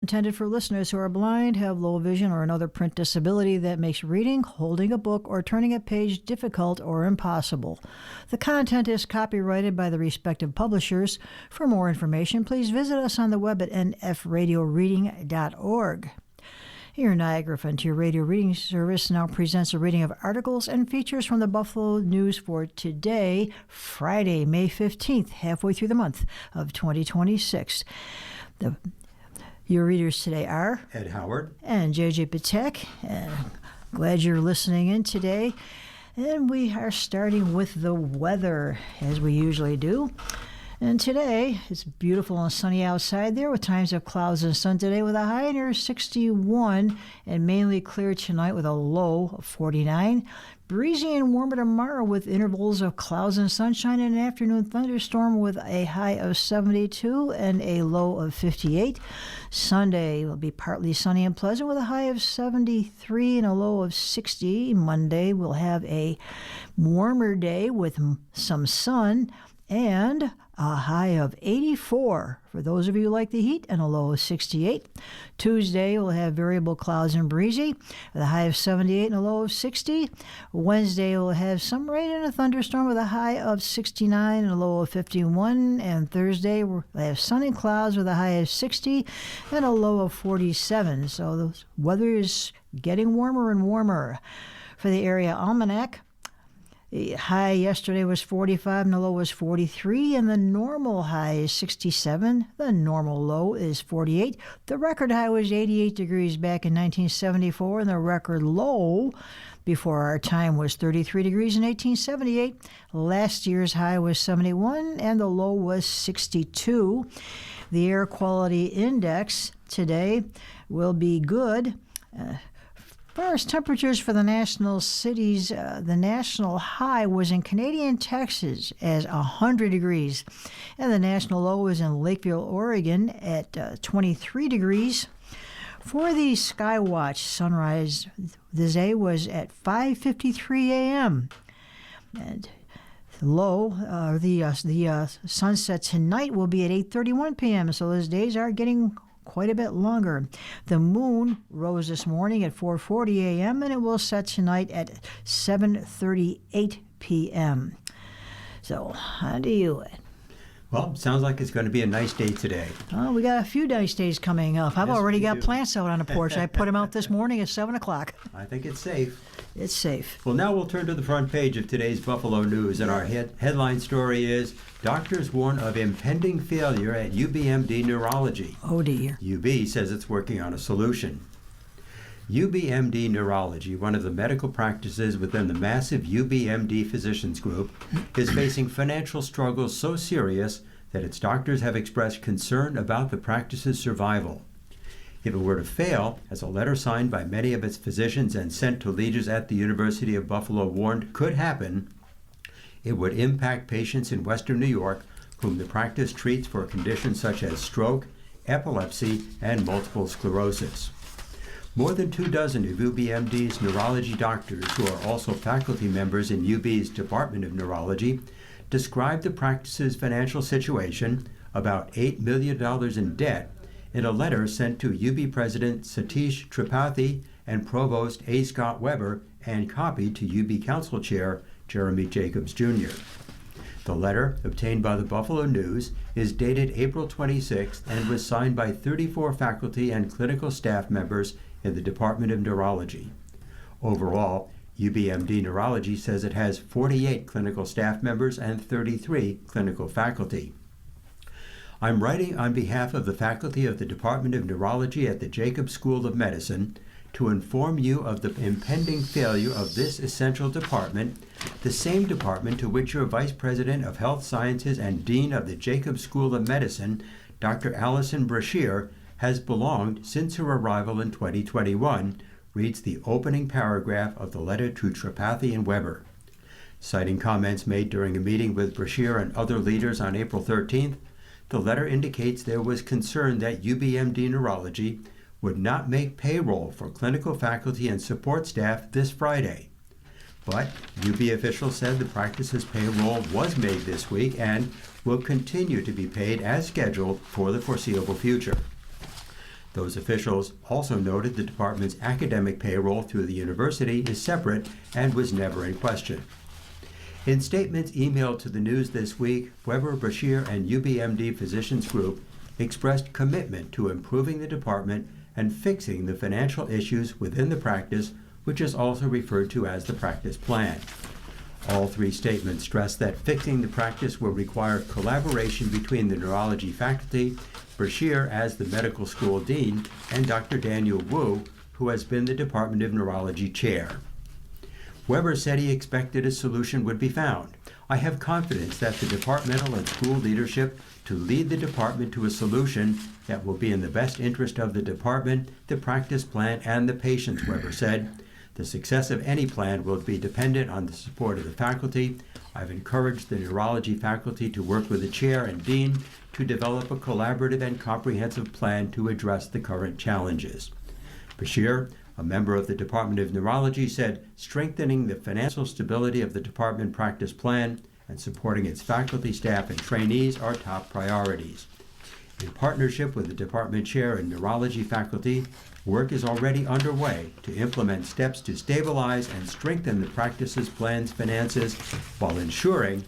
intended for listeners who are blind, have low vision, or another print disability that makes reading, holding a book, or turning a page difficult or impossible. The content is copyrighted by the respective publishers. For more information, please visit us on the web at nfradioreading.org. Your Niagara Frontier Radio Reading Service now presents a reading of articles and features from the Buffalo News for today, Friday, May 15th, halfway through the month of 2026. Your readers today are Ed Howard and JJ Patek. Glad you're listening in today. And we are starting with the weather, as we usually do. And today, it's beautiful and sunny outside there with times of clouds and sun today with a high near 61 and mainly clear tonight with a low of 49. Breezy and warmer tomorrow with intervals of clouds and sunshine and an afternoon thunderstorm with a high of 72 and a low of 58. Sunday will be partly sunny and pleasant with a high of 73 and a low of 60. Monday we'll have a warmer day with some sun and a high of 84 for those of you who like the heat, and a low of 68. Tuesday, we'll have variable clouds and breezy, with a high of 78 and a low of 60. Wednesday, we'll have some rain and a thunderstorm with a high of 69 and a low of 51. And Thursday, we'll have sun and clouds with a high of 60 and a low of 47. So the weather is getting warmer and warmer. For the area almanac, the high yesterday was 45 and the low was 43, and the normal high is 67. The normal low is 48. The record high was 88 degrees back in 1974, and the record low before our time was 33 degrees in 1878. Last year's high was 71, and the low was 62. The air quality index today will be good. As far as temperatures for the national cities, the national high was in Canadian Texas as 100 degrees, and the national low was in Lakeville, Oregon at 23 degrees. For the Skywatch sunrise, the day was at 5:53 a.m. and the sunset tonight will be at 8:31 p.m. So those days are getting quite a bit longer. The moon rose this morning at 4:40 a.m. and it will set tonight at 7:38 p.m. So, how do you? Well, sounds like it's going to be a nice day today. Oh, we got a few nice days coming up. I've already got plants out on the porch. I put them out this morning at 7 o'clock. I think it's safe. It's safe. Well, now we'll turn to the front page of today's Buffalo News, and our headline story is, Doctors warn of impending failure at UBMD Neurology. Oh, dear. UB says it's working on a solution. UBMD Neurology, one of the medical practices within the massive UBMD Physicians Group, is facing financial struggles so serious that its doctors have expressed concern about the practice's survival. If it were to fail, as a letter signed by many of its physicians and sent to leaders at the University of Buffalo warned could happen, it would impact patients in Western New York whom the practice treats for conditions such as stroke, epilepsy, and multiple sclerosis. More than 24 of UBMD's neurology doctors, who are also faculty members in UB's Department of Neurology, described the practice's financial situation, about $8 million in debt, in a letter sent to UB President Satish Tripathi and Provost A. Scott Weber and copied to UB Council Chair Jeremy Jacobs, Jr. The letter, obtained by the Buffalo News, is dated April 26th and was signed by 34 faculty and clinical staff members in the Department of Neurology. Overall, UBMD Neurology says it has 48 clinical staff members and 33 clinical faculty. I'm writing on behalf of the faculty of the Department of Neurology at the Jacobs School of Medicine to inform you of the impending failure of this essential department, the same department to which your Vice President of Health Sciences and Dean of the Jacobs School of Medicine, Dr. Allison Brashear, has belonged since her arrival in 2021, reads the opening paragraph of the letter to Tripathi and Weber. Citing comments made during a meeting with Brashear and other leaders on April 13th, the letter indicates there was concern that UBMD Neurology would not make payroll for clinical faculty and support staff this Friday. But UB officials said the practice's payroll was made this week and will continue to be paid as scheduled for the foreseeable future. Those officials also noted the department's academic payroll through the university is separate and was never in question. In statements emailed to the news this week, Weber, Brashear, and UBMD Physicians Group expressed commitment to improving the department and fixing the financial issues within the practice, which is also referred to as the practice plan. All three statements stress that fixing the practice will require collaboration between the neurology faculty, Brashear as the medical school dean, and Dr. Daniel Wu, who has been the Department of Neurology chair. Weber said he expected a solution would be found. I have confidence that the departmental and school leadership to lead the department to a solution that will be in the best interest of the department, the practice plan, and the patients, Weber said. The success of any plan will be dependent on the support of the faculty. I've encouraged the neurology faculty to work with the chair and dean to develop a collaborative and comprehensive plan to address the current challenges. Brashear, a member of the Department of Neurology, said strengthening the financial stability of the department practice plan and supporting its faculty, staff, and trainees are top priorities. In partnership with the department chair and neurology faculty, work is already underway to implement steps to stabilize and strengthen the practice's plan's finances while ensuring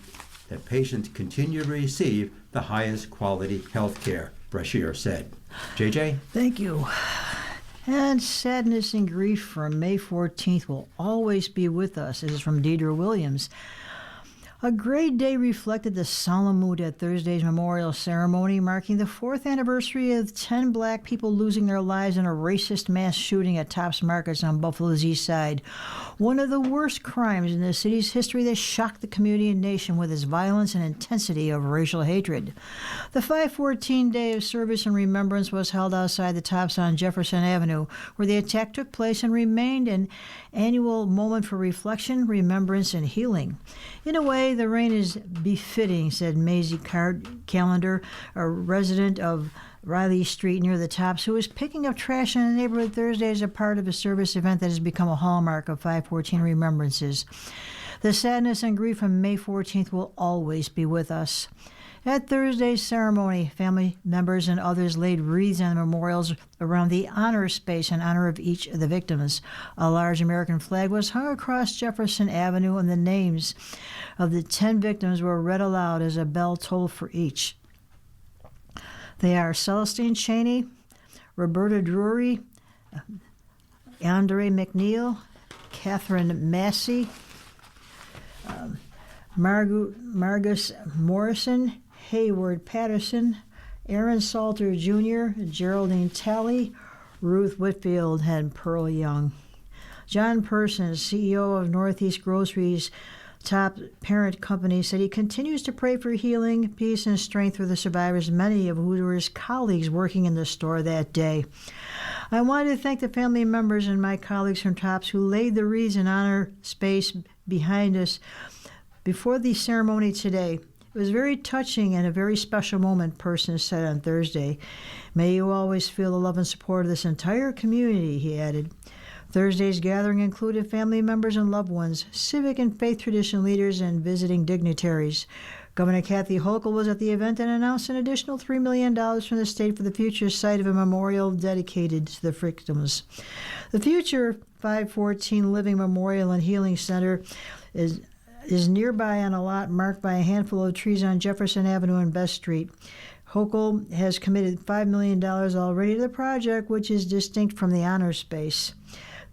that patients continue to receive the highest quality health care, Brashear said. JJ? Thank you. And sadness and grief from May 14th will always be with us. This is from Deidre Williams. A great day reflected the solemn mood at Thursday's memorial ceremony, marking the 4th anniversary of 10 black people losing their lives in a racist mass shooting at Tops Markets on Buffalo's east side. One of the worst crimes in the city's history that shocked the community and nation with its violence and intensity of racial hatred. The 514 Day of Service and Remembrance was held outside the Tops on Jefferson Avenue, where the attack took place and remained an annual moment for reflection, remembrance, and healing. In a way, the rain is befitting, said Maisie Callender, a resident of Riley Street near the Tops, who was picking up trash in the neighborhood Thursday as a part of a service event that has become a hallmark of 514 remembrances. The sadness and grief from May 14th will always be with us. At Thursday's ceremony, family members and others laid wreaths on memorials around the honor space in honor of each of the victims. A large American flag was hung across Jefferson Avenue, and the names of the 10 victims were read aloud as a bell tolled for each. They are Celestine Cheney, Roberta Drury, Andre McNeil, Catherine Massey, Margus Morrison, Hayward Patterson, Aaron Salter Jr., Geraldine Talley, Ruth Whitfield, and Pearl Young. John Persons, CEO of Northeast Groceries, top parent company, said he continues to pray for healing, peace, and strength for the survivors, many of who were his colleagues working in the store that day. I wanted to thank the family members and my colleagues from Tops who laid the wreaths in honor space behind us before the ceremony today. It was very touching and a very special moment, Persons said on Thursday. May you always feel the love and support of this entire community, he added. Thursday's gathering included family members and loved ones, civic and faith tradition leaders, and visiting dignitaries. Governor Kathy Hochul was at the event and announced an additional $3 million from the state for the future site of a memorial dedicated to the victims. The future 514 Living Memorial and Healing Center is nearby on a lot marked by a handful of trees on Jefferson Avenue and Best Street. Hochul has committed $5 million already to the project, which is distinct from the honor space.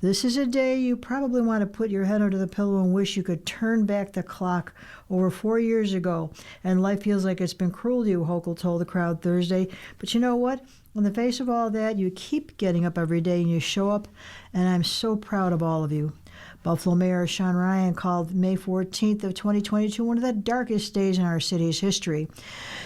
This is a day you probably want to put your head under the pillow and wish you could turn back the clock over 4 years ago, and life feels like it's been cruel to you, Hochul told the crowd Thursday. But you know what? In the face of all that, you keep getting up every day and you show up, and I'm so proud of all of you. Buffalo Mayor Sean Ryan called May 14th of 2022 one of the darkest days in our city's history.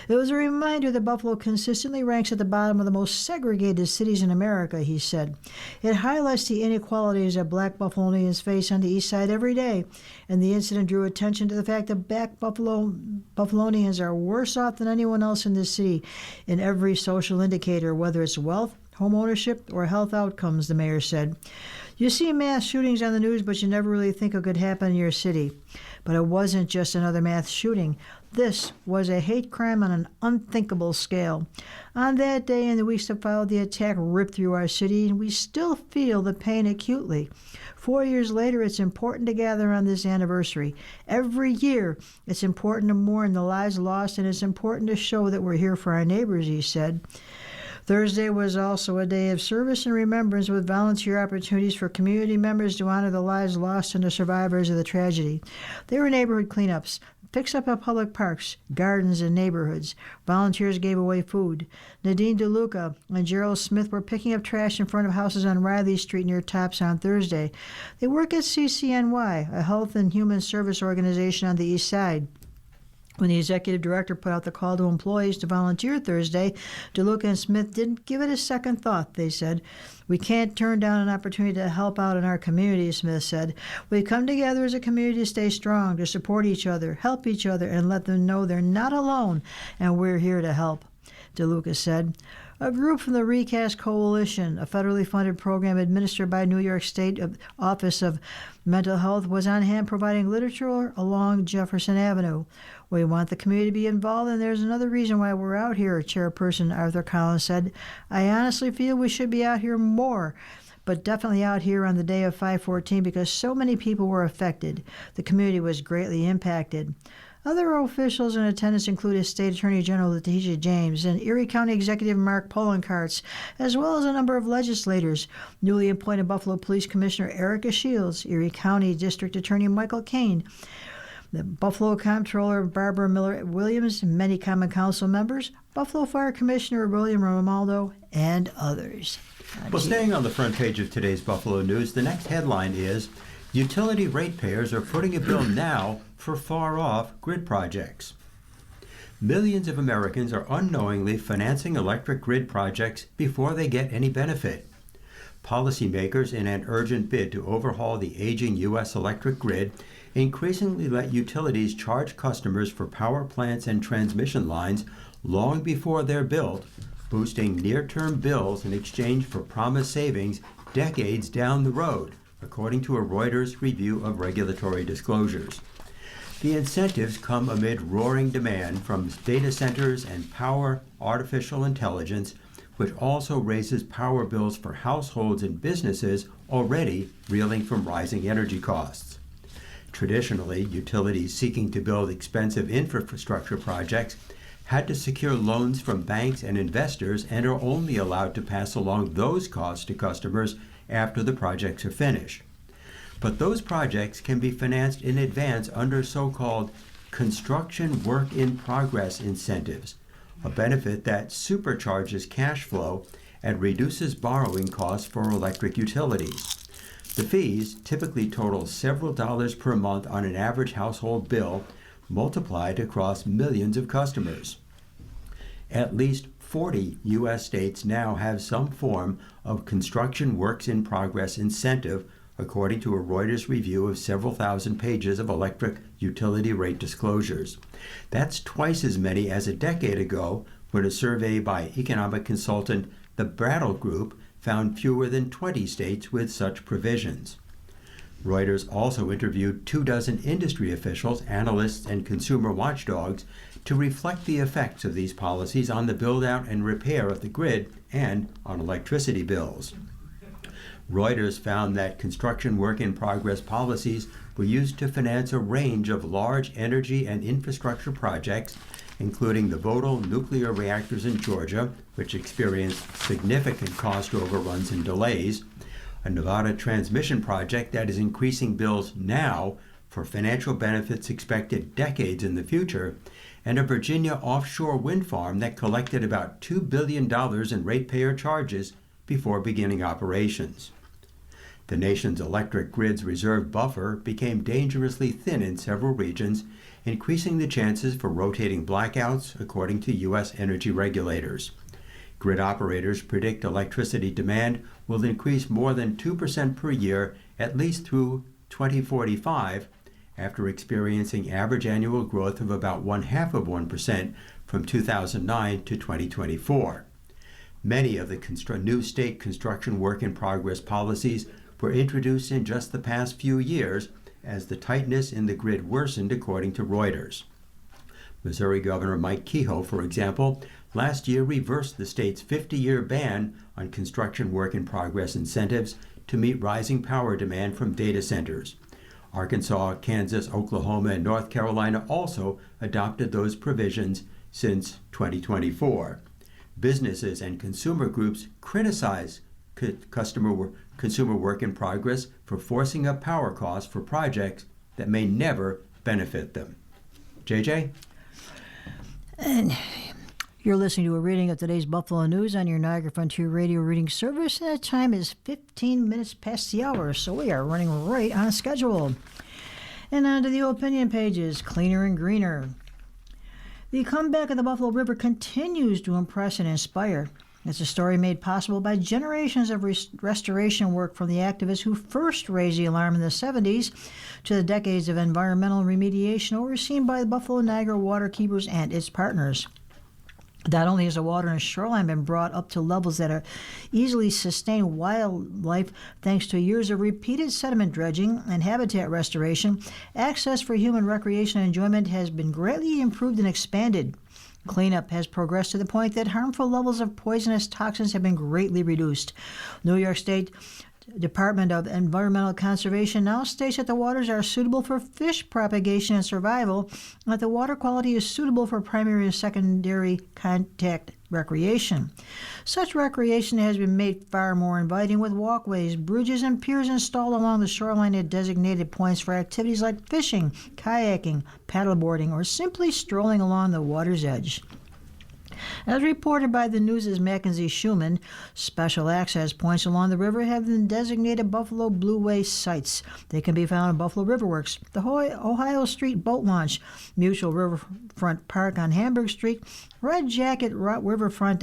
It was a reminder that Buffalo consistently ranks at the bottom of the most segregated cities in America, he said. It highlights the inequalities that black Buffalonians face on the east side every day, and the incident drew attention to the fact that black Buffalonians are worse off than anyone else in the city in every social indicator, whether it's wealth, home ownership, or health outcomes, the mayor said. You see mass shootings on the news, but you never really think it could happen in your city. But it wasn't just another mass shooting. This was a hate crime on an unthinkable scale. On that day and the weeks that followed, the attack ripped through our city, and we still feel the pain acutely. 4 years later, it's important to gather on this anniversary. Every year, it's important to mourn the lives lost, and it's important to show that we're here for our neighbors, he said. Thursday was also a day of service and remembrance with volunteer opportunities for community members to honor the lives lost and the survivors of the tragedy. There were neighborhood cleanups, fix up at public parks, gardens, and neighborhoods. Volunteers gave away food. Nadine DeLuca and Gerald Smith were picking up trash in front of houses on Riley Street near Tops on Thursday. They work at CCNY, a health and human service organization on the east side. When the executive director put out the call to employees to volunteer Thursday, DeLuca and Smith didn't give it a second thought, they said. We can't turn down an opportunity to help out in our community, Smith said. We've come together as a community to stay strong, to support each other, help each other, and let them know they're not alone, and we're here to help, DeLuca said. A group from the Recast Coalition, a federally funded program administered by New York State Office of Mental Health, was on hand providing literature along Jefferson Avenue. We want the community to be involved, and there's another reason why we're out here, Chairperson Arthur Collins said. I honestly feel we should be out here more, but definitely out here on the day of 5/14 because so many people were affected. The community was greatly impacted. Other officials in attendance included State Attorney General Letitia James and Erie County Executive Mark Poloncarz, as well as a number of legislators. Newly appointed Buffalo Police Commissioner Erica Shields, Erie County District Attorney Michael Kane, the Buffalo Comptroller Barbara Miller Williams, many Common Council members, Buffalo Fire Commissioner William Romaldo, and others. Well, staying on the front page of today's Buffalo News, the next headline is, Utility ratepayers are footing a bill now for far-off grid projects. Millions of Americans are unknowingly financing electric grid projects before they get any benefit. Policymakers, in an urgent bid to overhaul the aging U.S. electric grid, increasingly let utilities charge customers for power plants and transmission lines long before they're built, boosting near-term bills in exchange for promised savings decades down the road, according to a Reuters review of regulatory disclosures. The incentives come amid roaring demand from data centers and power artificial intelligence, which also raises power bills for households and businesses already reeling from rising energy costs. Traditionally, utilities seeking to build expensive infrastructure projects had to secure loans from banks and investors and are only allowed to pass along those costs to customers after the projects are finished. But those projects can be financed in advance under so-called construction work in progress incentives, a benefit that supercharges cash flow and reduces borrowing costs for electric utilities. The fees typically total several dollars per month on an average household bill, multiplied across millions of customers. At least 40 U.S. states now have some form of construction works in progress incentive, according to a Reuters review of several thousand pages of electric utility rate disclosures. That's twice as many as a decade ago, when a survey by economic consultant the Brattle Group found fewer than 20 states with such provisions. Reuters also interviewed 24 industry officials, analysts, and consumer watchdogs to reflect the effects of these policies on the build-out and repair of the grid and on electricity bills. Reuters found that construction work-in-progress policies were used to finance a range of large energy and infrastructure projects, including the Vogtle nuclear reactors in Georgia, which experienced significant cost overruns and delays, a Nevada transmission project that is increasing bills now for financial benefits expected decades in the future, and a Virginia offshore wind farm that collected about $2 billion in ratepayer charges before beginning operations. The nation's electric grid's reserve buffer became dangerously thin in several regions, increasing the chances for rotating blackouts, according to U.S. energy regulators. Grid operators predict electricity demand will increase more than 2% per year at least through 2045, after experiencing average annual growth of about 0.5% from 2009 to 2024. Many of the new state construction work-in-progress policies were introduced in just the past few years as the tightness in the grid worsened, according to Reuters. Missouri Governor Mike Kehoe, for example, last year reversed the state's 50-year ban on construction work in progress incentives to meet rising power demand from data centers. Arkansas, Kansas, Oklahoma, and North Carolina also adopted those provisions since 2024. Businesses and consumer groups criticize consumer work in progress for forcing up power costs for projects that may never benefit them. JJ? And you're listening to a reading of today's Buffalo News on your Niagara Frontier Radio reading service. And the time is 15 minutes past the hour, so we are running right on schedule. And on to the opinion pages, cleaner and greener. The comeback of the Buffalo River continues to impress and inspire. It's a story made possible by generations of restoration work from the activists who first raised the alarm in the 70s to the decades of environmental remediation overseen by the Buffalo Niagara Waterkeepers and its partners. Not only has the water in the shoreline been brought up to levels that are easily sustain wildlife thanks to years of repeated sediment dredging and habitat restoration, access for human recreation and enjoyment has been greatly improved and expanded. Cleanup has progressed to the point that harmful levels of poisonous toxins have been greatly reduced. New York State Department of Environmental Conservation now states that the waters are suitable for fish propagation and survival, and that the water quality is suitable for primary and secondary contact recreation. Such recreation has been made far more inviting with walkways, bridges, and piers installed along the shoreline at designated points for activities like fishing, kayaking, paddleboarding, or simply strolling along the water's edge. As reported by the News' Mackenzie Schumann, special access points along the river have been designated Buffalo Blue Way sites. They can be found in Buffalo Riverworks, the Ohio Street Boat Launch, Mutual Riverfront Park on Hamburg Street, Red Jacket Riverfront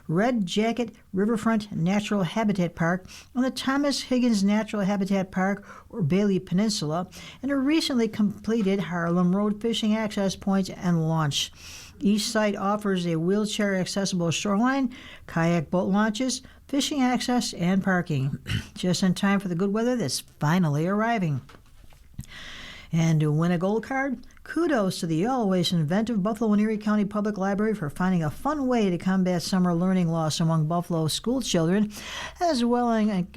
Red Jacket Riverfront Natural Habitat Park, on the Thomas Higgins Natural Habitat Park or Bailey Peninsula, and a recently completed Harlem Road fishing access point and launch. Each site offers a wheelchair-accessible shoreline, kayak boat launches, fishing access, and parking. Just in time for the good weather that's finally arriving. And to win a gold card, kudos to the always inventive Buffalo and Erie County Public Library for finding a fun way to combat summer learning loss among Buffalo school children, as well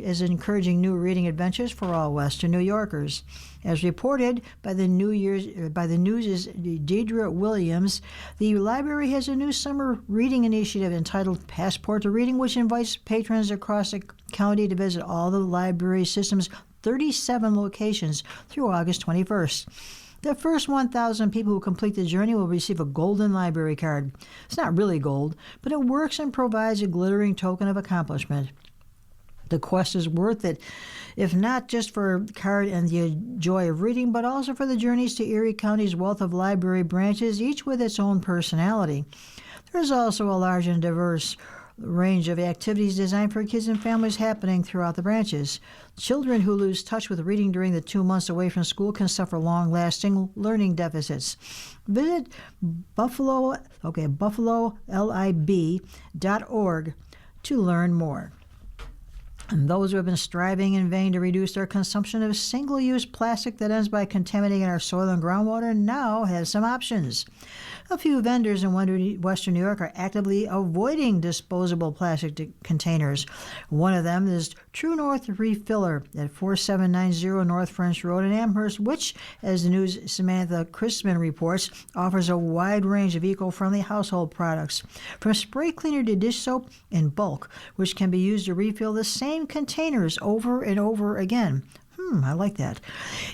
as encouraging new reading adventures for all Western New Yorkers. As reported by the News' Deidre Williams, the library has a new summer reading initiative entitled Passport to Reading, which invites patrons across the county to visit all the library system's 37 locations through August 21st. The first 1,000 people who complete the journey will receive a golden library card. It's not really gold, but it works and provides a glittering token of accomplishment. The quest is worth it, if not just for a card and the joy of reading, but also for the journeys to Erie County's wealth of library branches, each with its own personality. There's also a large and diverse range of activities designed for kids and families happening throughout the branches. Children who lose touch with reading during the 2 months away from school can suffer long-lasting learning deficits. Visit buffalolib.org to learn more. And those who have been striving in vain to reduce their consumption of single-use plastic that ends by contaminating our soil and groundwater now have some options. A few vendors in Western New York are actively avoiding disposable plastic containers. One of them is True North Refiller at 4790 North French Road in Amherst, which, as the News' Samantha Christman reports, offers a wide range of eco-friendly household products, from spray cleaner to dish soap in bulk, which can be used to refill the same containers over and over again. I like that.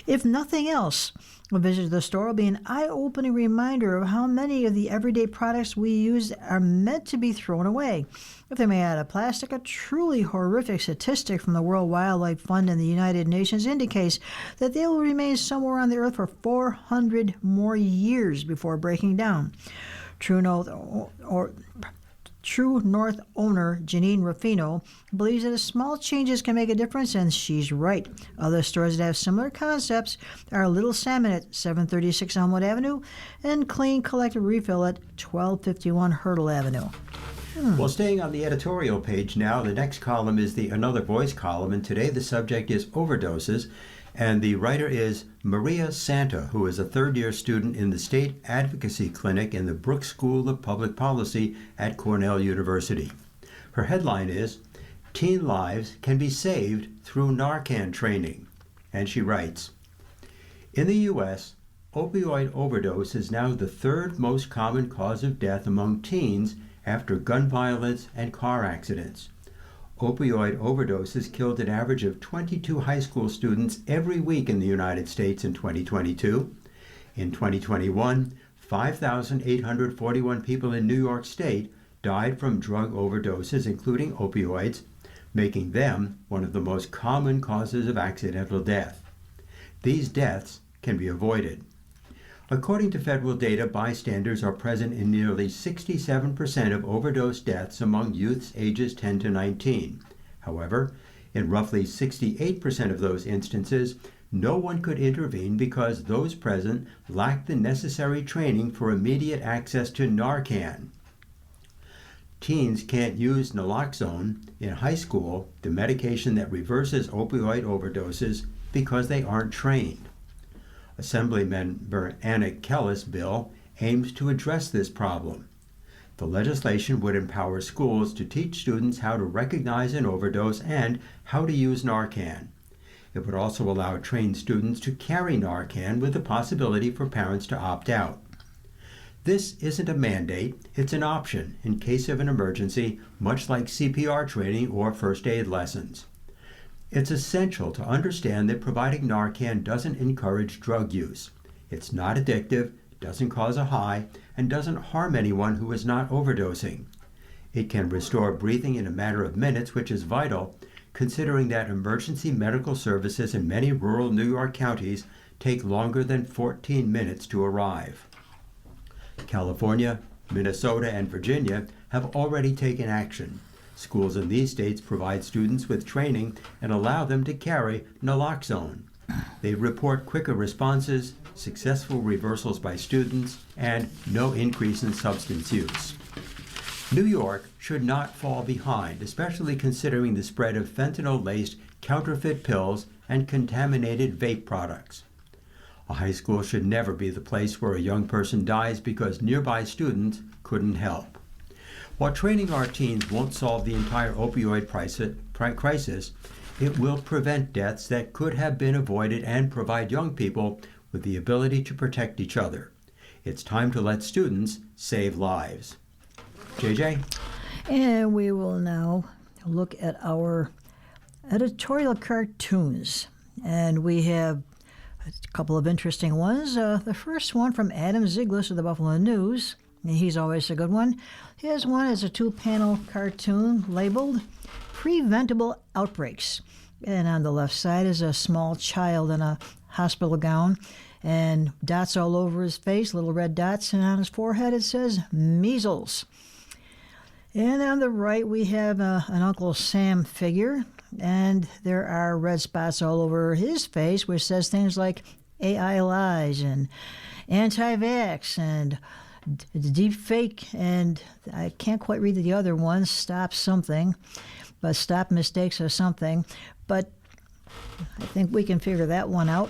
If nothing else, a visit to the store will be an eye-opening reminder of how many of the everyday products we use are meant to be thrown away. If they're made out of plastic, a truly horrific statistic from the World Wildlife Fund and the United Nations indicates that they will remain somewhere on the earth for 400 more years before breaking down. True North owner Janine Ruffino believes that small changes can make a difference, and she's right. Other stores that have similar concepts are Little Salmon at 736 Elmwood Avenue and Clean Collect Refill at 1251 Hurdle Avenue. Well, staying on the editorial page now, the next column is the Another Voice column, and today the subject is overdoses. And the writer is Maria Santa, who is a third-year student in the State Advocacy Clinic in the Brooks School of Public Policy at Cornell University. Her headline is, "Teen Lives Can Be Saved Through Narcan Training." And she writes, "In the U.S., opioid overdose is now the third most common cause of death among teens after gun violence and car accidents. Opioid overdoses killed an average of 22 high school students every week in the United States in 2022. In 2021, 5,841 people in New York State died from drug overdoses, including opioids, making them one of the most common causes of accidental death. These deaths can be avoided. According to federal data, bystanders are present in nearly 67% of overdose deaths among youths ages 10 to 19. However, in roughly 68% of those instances, no one could intervene because those present lacked the necessary training for immediate access to Narcan. Teens can't use naloxone in high school, the medication that reverses opioid overdoses, because they aren't trained. Assemblymember Anna Kellis' bill aims to address this problem. The legislation would empower schools to teach students how to recognize an overdose and how to use Narcan. It would also allow trained students to carry Narcan with the possibility for parents to opt out. This isn't a mandate, it's an option in case of an emergency, much like CPR training or first aid lessons. It's essential to understand that providing Narcan doesn't encourage drug use. It's not addictive, doesn't cause a high, and doesn't harm anyone who is not overdosing. It can restore breathing in a matter of minutes, which is vital, considering that emergency medical services in many rural New York counties take longer than 14 minutes to arrive. California, Minnesota, and Virginia have already taken action. Schools in these states provide students with training and allow them to carry naloxone. They report quicker responses, successful reversals by students, and no increase in substance use. New York should not fall behind, especially considering the spread of fentanyl-laced counterfeit pills and contaminated vape products. A high school should never be the place where a young person dies because nearby students couldn't help. While training our teens won't solve the entire opioid crisis, it will prevent deaths that could have been avoided and provide young people with the ability to protect each other. It's time to let students save lives. JJ? And we will now look at our editorial cartoons. And we have a couple of interesting ones. The first one from Adam Ziglis of the Buffalo News. He's always a good one. His one is a 2-panel cartoon labeled Preventable Outbreaks. And on the left side is a small child in a hospital gown and dots all over his face, little red dots, and on his forehead it says measles. And on the right we have an Uncle Sam figure, and there are red spots all over his face, which says things like AI lies and anti-vax and deep fake, and I can't quite read the other one, stop something, but stop mistakes or something. But I think we can figure that one out.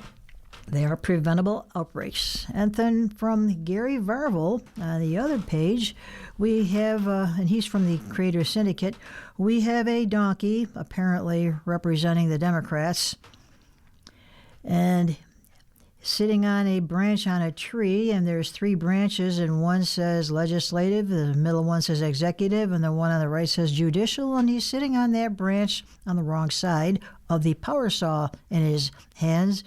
They are preventable outbreaks. And then from Gary Varvel on the other page, we have, and he's from the Creator Syndicate, we have a donkey apparently representing the Democrats, and sitting on a branch on a tree, and there's 3 branches, and one says legislative, the middle one says executive, and the one on the right says judicial, and he's sitting on that branch on the wrong side of the power saw in his hands,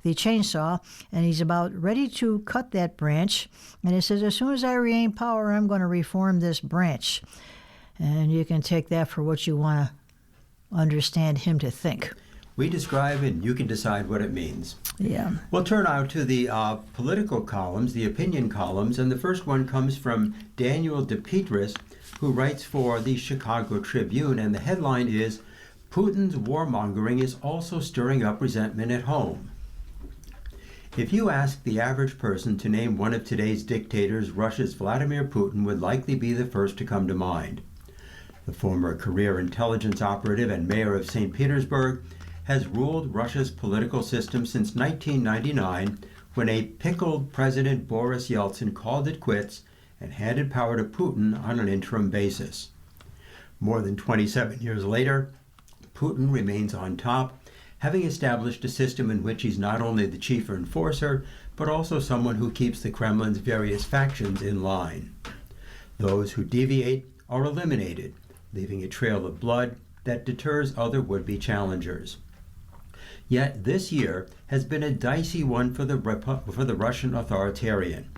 the chainsaw, and he's about ready to cut that branch, and he says, as soon as I regain power, I'm going to reform this branch. And you can take that for what you want to understand him to think. We describe and you can decide what it means. Yeah. We'll turn now to the political columns, the opinion columns, and the first one comes from Daniel DePetris, who writes for the Chicago Tribune, and the headline is, Putin's warmongering is also stirring up resentment at home. If you ask the average person to name one of today's dictators, Russia's Vladimir Putin would likely be the first to come to mind. The former career intelligence operative and mayor of St. Petersburg has ruled Russia's political system since 1999, when a pickled President Boris Yeltsin called it quits and handed power to Putin on an interim basis. More than 27 years later, Putin remains on top, having established a system in which he's not only the chief enforcer, but also someone who keeps the Kremlin's various factions in line. Those who deviate are eliminated, leaving a trail of blood that deters other would-be challengers. Yet this year has been a dicey one for the Russian authoritarian,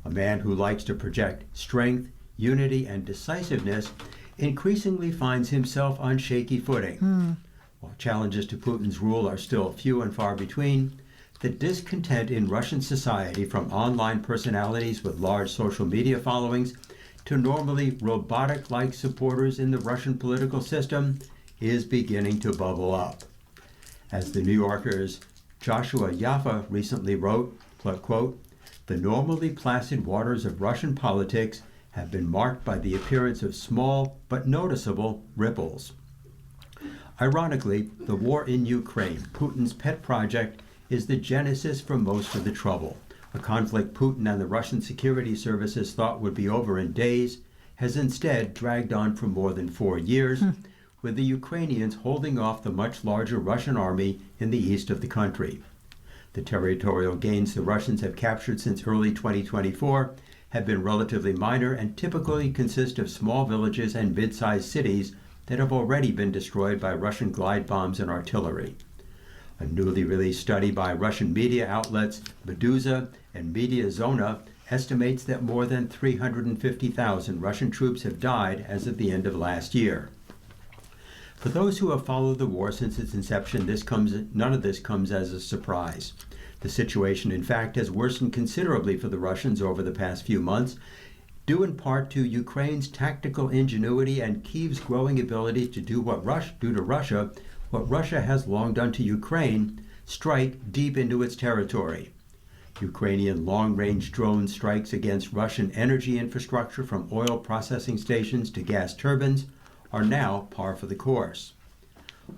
a man who likes to project strength, unity, and decisiveness increasingly finds himself on shaky footing. While challenges to Putin's rule are still few and far between, the discontent in Russian society, from online personalities with large social media followings to normally robotic-like supporters in the Russian political system, is beginning to bubble up. As the New Yorker's Joshua Yaffa recently wrote, quote, "The normally placid waters of Russian politics have been marked by the appearance of small but noticeable ripples." Ironically, the war in Ukraine, Putin's pet project, is the genesis for most of the trouble. A conflict Putin and the Russian security services thought would be over in days has instead dragged on for more than 4 years, with the Ukrainians holding off the much larger Russian army in the east of the country. The territorial gains the Russians have captured since early 2024 have been relatively minor and typically consist of small villages and mid-sized cities that have already been destroyed by Russian glide bombs and artillery. A newly released study by Russian media outlets Meduza and Media Zona estimates that more than 350,000 Russian troops have died as of the end of last year. For those who have followed the war since its inception, none of this comes as a surprise. The situation, in fact, has worsened considerably for the Russians over the past few months, due in part to Ukraine's tactical ingenuity and Kyiv's growing ability to do to Russia what Russia has long done to Ukraine: strike deep into its territory. Ukrainian long-range drone strikes against Russian energy infrastructure, from oil processing stations to gas turbines, are now par for the course.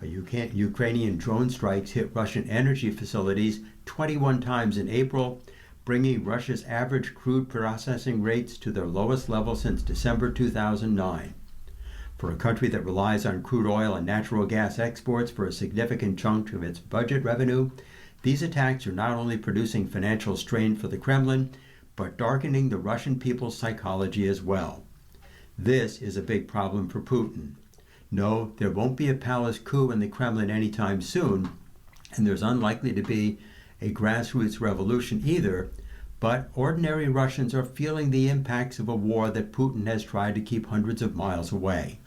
Ukrainian drone strikes hit Russian energy facilities 21 times in April, bringing Russia's average crude processing rates to their lowest level since December 2009. For a country that relies on crude oil and natural gas exports for a significant chunk of its budget revenue, these attacks are not only producing financial strain for the Kremlin, but darkening the Russian people's psychology as well. This is a big problem for Putin. No, there won't be a palace coup in the Kremlin anytime soon, and there's unlikely to be a grassroots revolution either, but ordinary Russians are feeling the impacts of a war that Putin has tried to keep hundreds of miles away.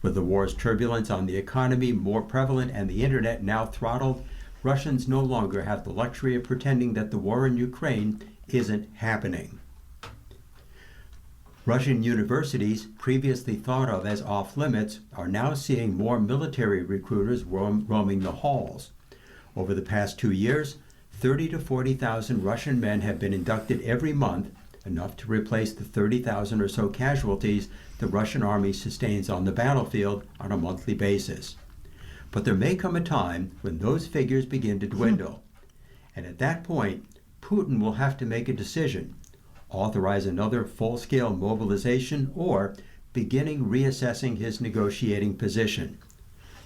With the war's turbulence on the economy more prevalent and the internet now throttled, Russians no longer have the luxury of pretending that the war in Ukraine isn't happening. Russian universities, previously thought of as off-limits, are now seeing more military recruiters roaming the halls. Over the past 2 years, 30 to 40,000 Russian men have been inducted every month, enough to replace the 30,000 or so casualties the Russian army sustains on the battlefield on a monthly basis. But there may come a time when those figures begin to dwindle. And at that point, Putin will have to make a decision: authorize another full-scale mobilization, or beginning reassessing his negotiating position.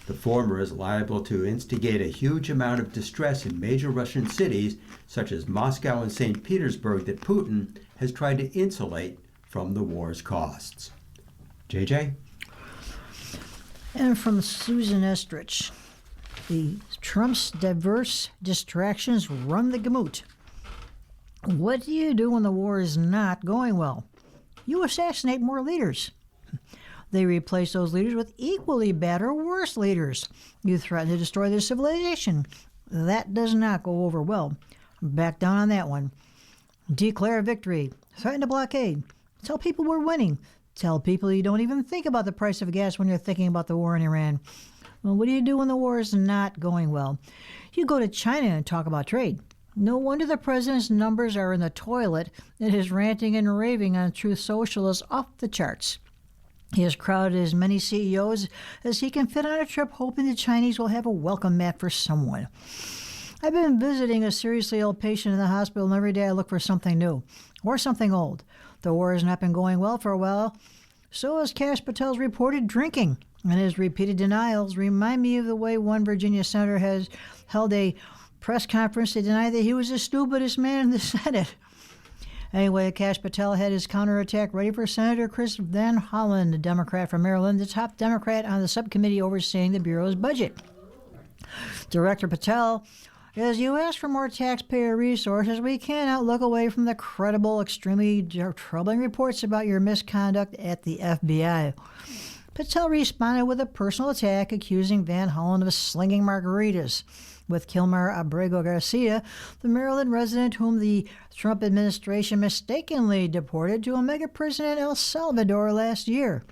The former is liable to instigate a huge amount of distress in major Russian cities, such as Moscow and St. Petersburg, that Putin has tried to insulate from the war's costs. JJ? And from Susan Estrich, the Trump's diverse distractions run the gamut. What do you do when the war is not going well? You assassinate more leaders. They replace those leaders with equally bad or worse leaders. You threaten to destroy their civilization. That does not go over well. Back down on that one. Declare victory. Threaten to blockade. Tell people we're winning. Tell people you don't even think about the price of gas when you're thinking about the war in Iran. Well, what do you do when the war is not going well? You go to China and talk about trade. No wonder the president's numbers are in the toilet and his ranting and raving on Truth Social is off the charts. He has crowded as many CEOs as he can fit on a trip, hoping the Chinese will have a welcome mat for someone. I've been visiting a seriously ill patient in the hospital, and every day I look for something new or something old. The war has not been going well for a while. So has Kash Patel's reported drinking, and his repeated denials remind me of the way one Virginia senator has held a press conference to deny that he was the stupidest man in the Senate. Anyway, Kash Patel had his counterattack ready for Senator Chris Van Hollen, a Democrat from Maryland, the top Democrat on the subcommittee overseeing the Bureau's budget. Director Patel, as you ask for more taxpayer resources, we cannot look away from the credible, extremely troubling reports about your misconduct at the FBI. Patel responded with a personal attack, accusing Van Hollen of slinging margaritas with Kilmer Abrego Garcia, the Maryland resident whom the Trump administration mistakenly deported to a mega prison in El Salvador last year.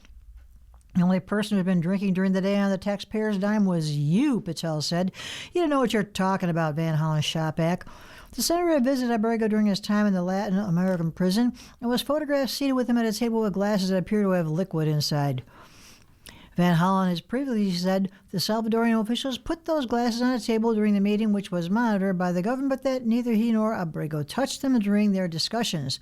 The only person who'd been drinking during the day on the taxpayer's dime was you, Patel said. You don't know what you're talking about, Van Hollen shot back. The senator had visited Abrego during his time in the Latin American prison and was photographed seated with him at a table with glasses that appear to have liquid inside. Van Hollen has previously said the Salvadorian officials put those glasses on a table during the meeting, which was monitored by the government, but that neither he nor Abrego touched them during their discussions.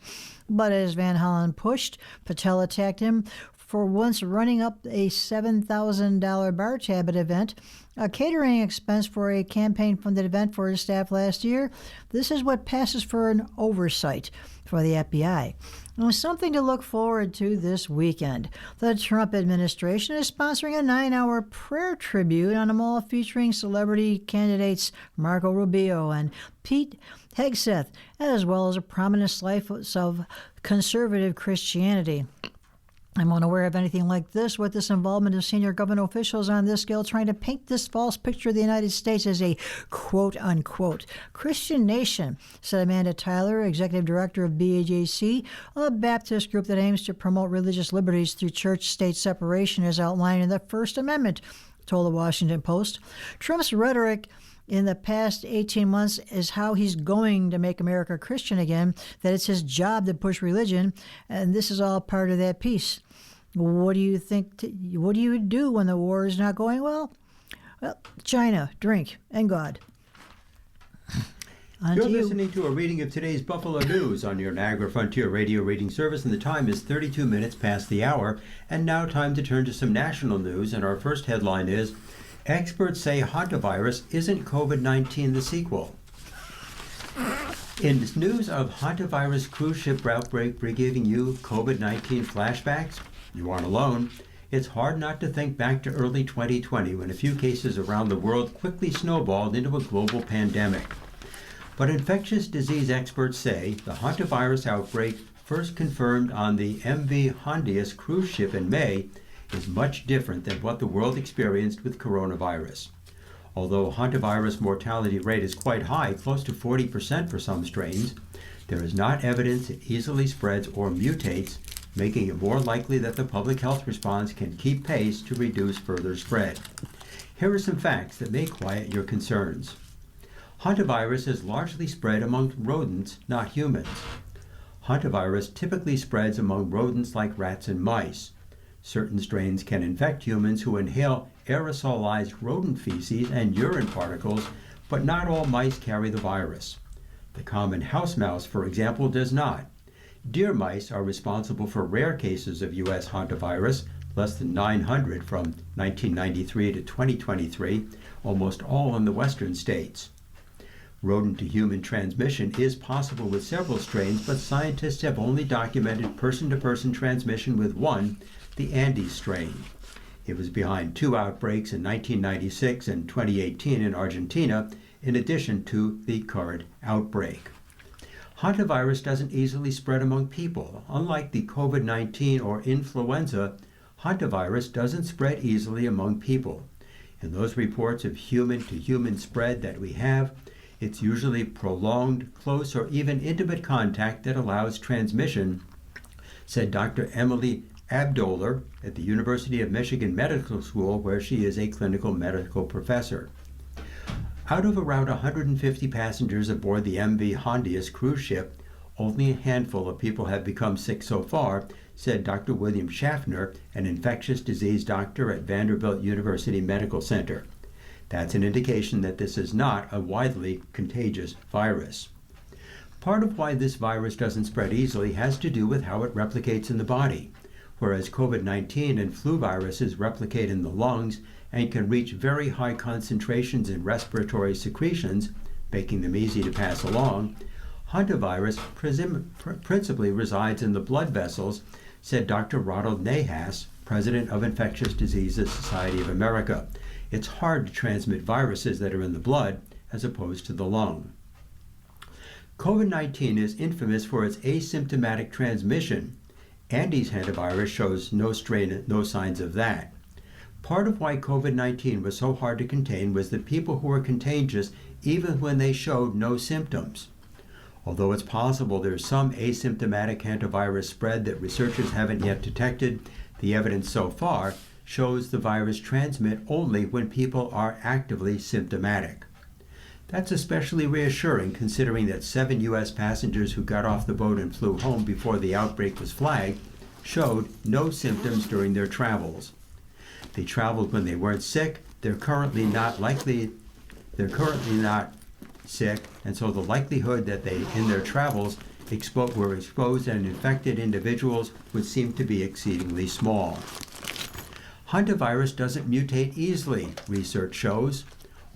But as Van Hollen pushed, Patel attacked him for once running up a $7,000 bar tab at event, a catering expense for a campaign-funded event for his staff last year. This is what passes for an oversight for the FBI. And something to look forward to this weekend. The Trump administration is sponsoring a 9-hour prayer tribute on a mall featuring celebrity candidates Marco Rubio and Pete Hegseth, as well as a prominent slice of conservative Christianity. I'm unaware of anything like this, with this involvement of senior government officials on this scale trying to paint this false picture of the United States as a quote-unquote Christian nation, said Amanda Tyler, executive director of BAJC, a Baptist group that aims to promote religious liberties through church-state separation as outlined in the First Amendment, told the Washington Post. Trump's rhetoric in the past 18 months is how he's going to make America Christian again, that it's his job to push religion, and this is all part of that piece. What do you think? What do you do when the war is not going well? Well, China, drink, and God. You're listening to a reading of today's Buffalo News on your Niagara Frontier Radio reading service, and the time is 32 minutes past the hour. And now time to turn to some national news, and our first headline is, experts say hantavirus isn't COVID-19 the sequel. In news of hantavirus cruise ship outbreak giving you COVID-19 flashbacks, you aren't alone. It's hard not to think back to early 2020 when a few cases around the world quickly snowballed into a global pandemic. But infectious disease experts say the hantavirus outbreak, first confirmed on the MV Hondius cruise ship in May, is much different than what the world experienced with coronavirus. Although hantavirus mortality rate is quite high, close to 40% for some strains, there is not evidence it easily spreads or mutates, making it more likely that the public health response can keep pace to reduce further spread. Here are some facts that may quiet your concerns. Hantavirus is largely spread among rodents, not humans. Hantavirus typically spreads among rodents like rats and mice. Certain strains can infect humans who inhale aerosolized rodent feces and urine particles, but not all mice carry the virus. The common house mouse, for example, does not. Deer mice are responsible for rare cases of U.S. hantavirus, less than 900 from 1993 to 2023, almost all in the western states. Rodent-to-human transmission is possible with several strains, but scientists have only documented person-to-person transmission with one, the Andes strain. It was behind 2 outbreaks in 1996 and 2018 in Argentina, in addition to the current outbreak. Hantavirus doesn't easily spread among people. Unlike the COVID-19 or influenza, hantavirus doesn't spread easily among people. In those reports of human-to-human spread that we have, it's usually prolonged, close, or even intimate contact that allows transmission, said Dr. Emily Abdoler at the University of Michigan Medical School, where she is a clinical medical professor. Out of around 150 passengers aboard the MV Hondius cruise ship, only a handful of people have become sick so far, said Dr. William Schaffner, an infectious disease doctor at Vanderbilt University Medical Center. That's an indication that this is not a widely contagious virus. Part of why this virus doesn't spread easily has to do with how it replicates in the body. Whereas COVID-19 and flu viruses replicate in the lungs and can reach very high concentrations in respiratory secretions, making them easy to pass along, hantavirus principally resides in the blood vessels, said Dr. Ronald Nahas, president of Infectious Diseases Society of America. It's hard to transmit viruses that are in the blood as opposed to the lung. COVID-19 is infamous for its asymptomatic transmission. Andes hantavirus shows no signs of that. Part of why COVID-19 was so hard to contain was that people who were contagious even when they showed no symptoms. Although it's possible there's some asymptomatic hantavirus spread that researchers haven't yet detected, the evidence so far shows the virus transmit only when people are actively symptomatic. That's especially reassuring considering that 7 U.S. passengers who got off the boat and flew home before the outbreak was flagged showed no symptoms during their travels. They traveled when they weren't sick. They're currently not sick, and so the likelihood that they, in their travels, were exposed and infected individuals would seem to be exceedingly small. Hantavirus doesn't mutate easily, research shows.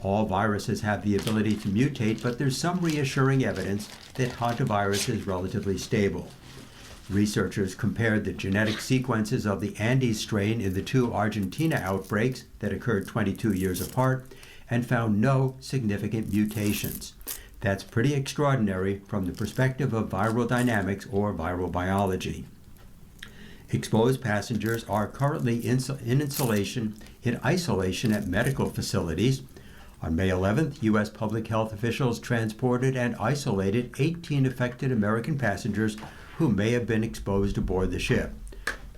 All viruses have the ability to mutate, but there's some reassuring evidence that hantavirus is relatively stable. Researchers compared the genetic sequences of the Andes strain in the 2 Argentina outbreaks that occurred 22 years apart and found no significant mutations. That's pretty extraordinary from the perspective of viral dynamics or viral biology. Exposed passengers are currently in isolation at medical facilities. On May 11th, U.S. public health officials transported and isolated 18 affected American passengers who may have been exposed aboard the ship.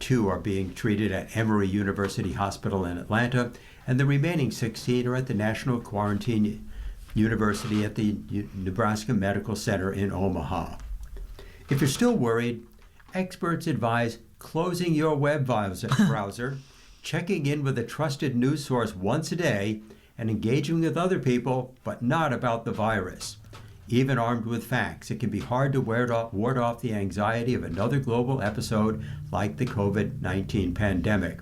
2 are being treated at Emory University Hospital in Atlanta, and the remaining 16 are at the National Quarantine University at the Nebraska Medical Center in Omaha. If you're still worried, experts advise closing your web browser, checking in with a trusted news source once a day, and engaging with other people, but not about the virus. Even armed with facts, it can be hard to ward off the anxiety of another global episode like the COVID-19 pandemic.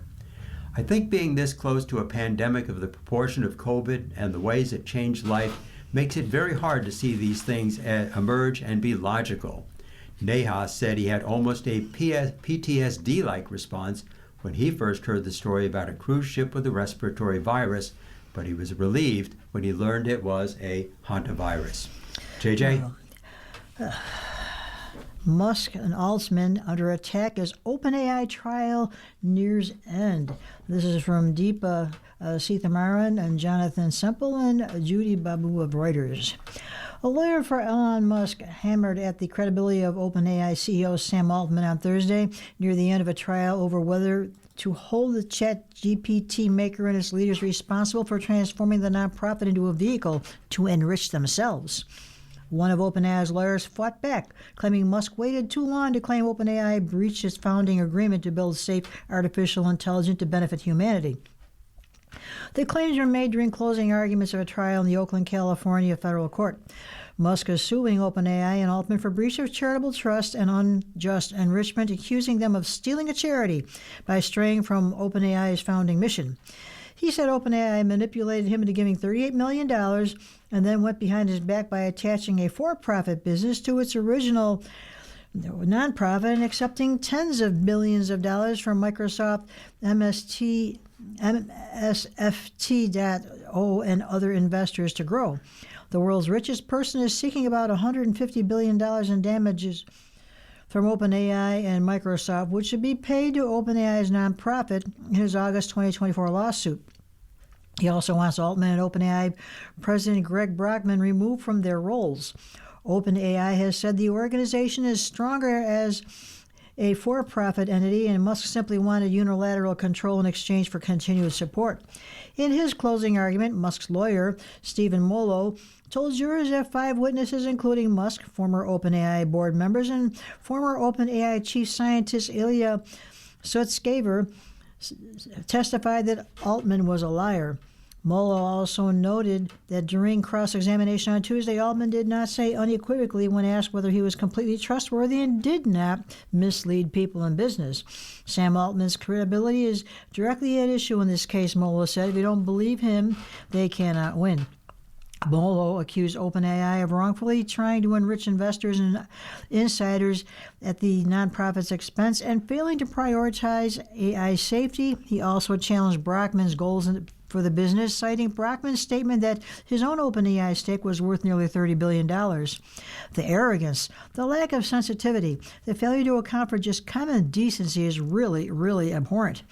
I think being this close to a pandemic of the proportion of COVID and the ways it changed life makes it very hard to see these things emerge and be logical. Nahas said he had almost a PTSD-like response when he first heard the story about a cruise ship with a respiratory virus, but he was relieved when he learned it was a hantavirus. JJ? Musk and Altman under attack as OpenAI trial nears end. This is from Deepa Sithamaran and Jonathan Semple and Judy Babu of Reuters. A lawyer for Elon Musk hammered at the credibility of OpenAI CEO Sam Altman on Thursday near the end of a trial over whether to hold the ChatGPT maker and its leaders responsible for transforming the nonprofit into a vehicle to enrich themselves. One of OpenAI's lawyers fought back, claiming Musk waited too long to claim OpenAI breached its founding agreement to build safe artificial intelligence to benefit humanity. The claims were made during closing arguments of a trial in the Oakland, California federal court. Musk is suing OpenAI and Altman for breach of charitable trust and unjust enrichment, accusing them of stealing a charity by straying from OpenAI's founding mission. He said OpenAI manipulated him into giving $38 million and then went behind his back by attaching a for-profit business to its original nonprofit and accepting tens of millions of dollars from Microsoft, MSFT.O, and other investors to grow. The world's richest person is seeking about $150 billion in damages from OpenAI and Microsoft, which should be paid to OpenAI's nonprofit in his August 2024 lawsuit. He also wants Altman and OpenAI President Greg Brockman removed from their roles. OpenAI has said the organization is stronger as a for-profit entity, and Musk simply wanted unilateral control in exchange for continued support. In his closing argument, Musk's lawyer, Stephen Mollo, told jurors that 5 witnesses, including Musk, former OpenAI board members, and former OpenAI chief scientist Ilya Sutskever, testified that Altman was a liar. Mollo also noted that during cross-examination on Tuesday, Altman did not say unequivocally when asked whether he was completely trustworthy and did not mislead people in business. Sam Altman's credibility is directly at issue in this case, Mollo said. If you don't believe him, they cannot win. Mollo accused OpenAI of wrongfully trying to enrich investors and insiders at the nonprofit's expense and failing to prioritize AI safety. He also challenged Brockman's goals for the business, citing Brockman's statement that his own OpenAI stake was worth nearly $30 billion. The arrogance, the lack of sensitivity, the failure to account for just common decency is really, really abhorrent.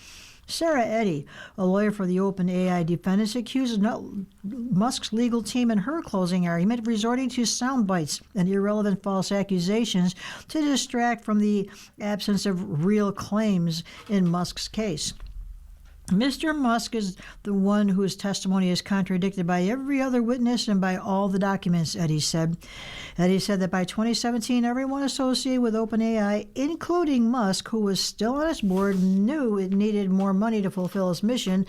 Sarah Eddy, a lawyer for the OpenAI defendants, accused Musk's legal team in her closing argument of resorting to sound bites and irrelevant false accusations to distract from the absence of real claims in Musk's case. Mr. Musk is the one whose testimony is contradicted by every other witness and by all the documents, Eddy said. Eddy said that by 2017, everyone associated with OpenAI, including Musk, who was still on its board, knew it needed more money to fulfill its mission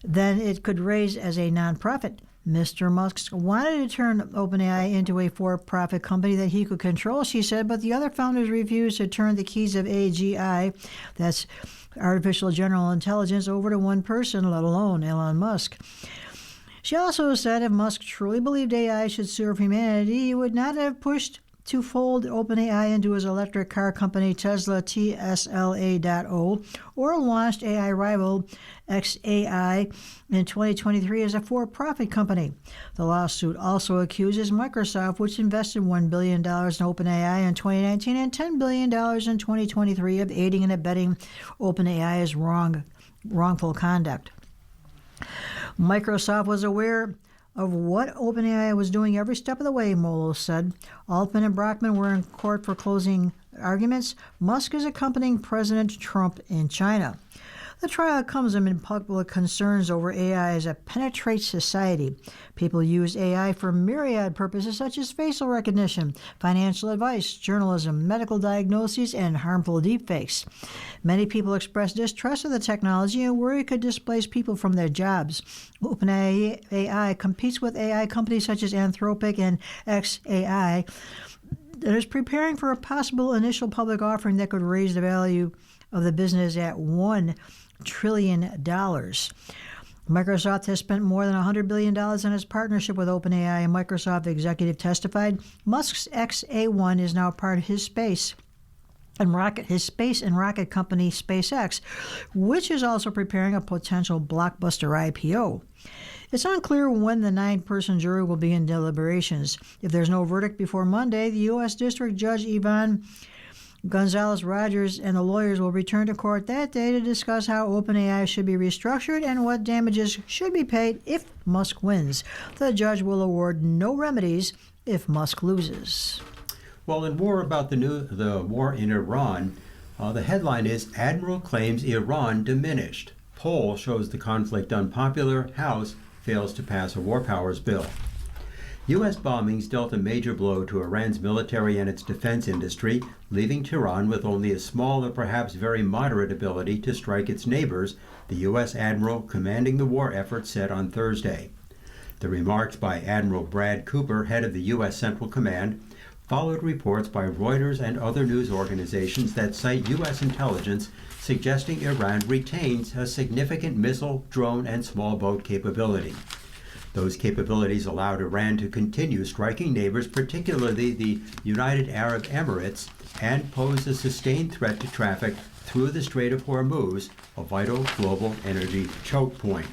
than it could raise as a nonprofit. Mr. Musk wanted to turn OpenAI into a for-profit company that he could control, she said, but the other founders refused to turn the keys of AGI, that's artificial general intelligence, over to one person, let alone Elon Musk. She also said if Musk truly believed AI should serve humanity, he would not have pushed to fold OpenAI into his electric car company Tesla TSLA.O or launched AI rival xAI in 2023 as a for-profit company. The lawsuit also accuses Microsoft, which invested $1 billion in OpenAI in 2019 and $10 billion in 2023, of aiding and abetting OpenAI's wrongful conduct. Microsoft was aware of what OpenAI was doing every step of the way, Mollo said. Altman and Brockman were in court for closing arguments. Musk is accompanying President Trump in China. The trial comes amid public concerns over AI as it penetrates society. People use AI for myriad purposes such as facial recognition, financial advice, journalism, medical diagnoses, and harmful deepfakes. Many people express distrust of the technology and worry it could displace people from their jobs. OpenAI competes with AI companies such as Anthropic and xAI that is preparing for a possible initial public offering that could raise the value of the business at $1 trillion. Microsoft has spent more than $100 billion on its partnership with OpenAI, and Microsoft executive testified Musk's xA1 is now part of his space and rocket company SpaceX, which is also preparing a potential blockbuster IPO. It's unclear when the 9-person jury will begin deliberations. If there's no verdict before Monday, the U.S. District Judge Yvonne Gonzalez-Rogers and the lawyers will return to court that day to discuss how OpenAI should be restructured and what damages should be paid if Musk wins. The judge will award no remedies if Musk loses. Well, in more about the war in Iran, the headline is Admiral claims Iran diminished. Poll shows the conflict unpopular. House fails to pass a war powers bill. U.S. bombings dealt a major blow to Iran's military and its defense industry, leaving Tehran with only a small or perhaps very moderate ability to strike its neighbors, the U.S. admiral commanding the war effort said on Thursday. The remarks by Admiral Brad Cooper, head of the U.S. Central Command, followed reports by Reuters and other news organizations that cite U.S. intelligence suggesting Iran retains a significant missile, drone, and small boat capability. Those capabilities allowed Iran to continue striking neighbors, particularly the United Arab Emirates, and pose a sustained threat to traffic through the Strait of Hormuz, a vital global energy choke point.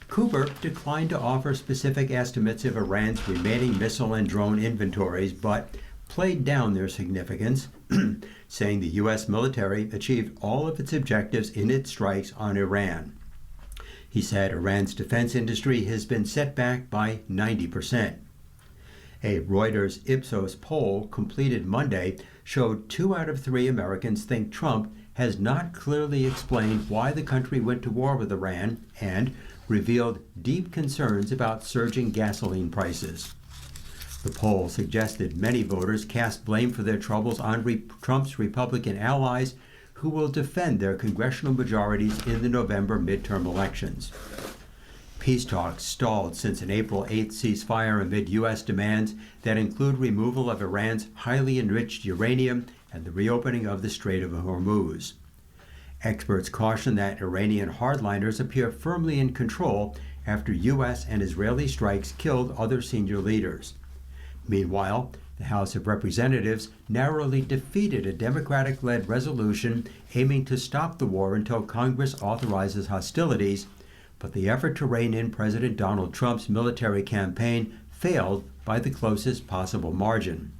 Cooper declined to offer specific estimates of Iran's remaining missile and drone inventories, but played down their significance, saying the U.S. military achieved all of its objectives in its strikes on Iran. He said Iran's defense industry has been set back by 90%. A Reuters Ipsos poll completed Monday showed 2 out of 3 Americans think Trump has not clearly explained why the country went to war with Iran and revealed deep concerns about surging gasoline prices. The poll suggested many voters cast blame for their troubles on Trump's Republican allies who will defend their congressional majorities in the November midterm elections. Peace talks stalled since an April 8th ceasefire amid U.S. demands that include removal of Iran's highly enriched uranium and the reopening of the Strait of Hormuz. Experts caution that Iranian hardliners appear firmly in control after U.S. and Israeli strikes killed other senior leaders. Meanwhile, the House of Representatives narrowly defeated a Democratic-led resolution aiming to stop the war until Congress authorizes hostilities, but the effort to rein in President Donald Trump's military campaign failed by the closest possible margin.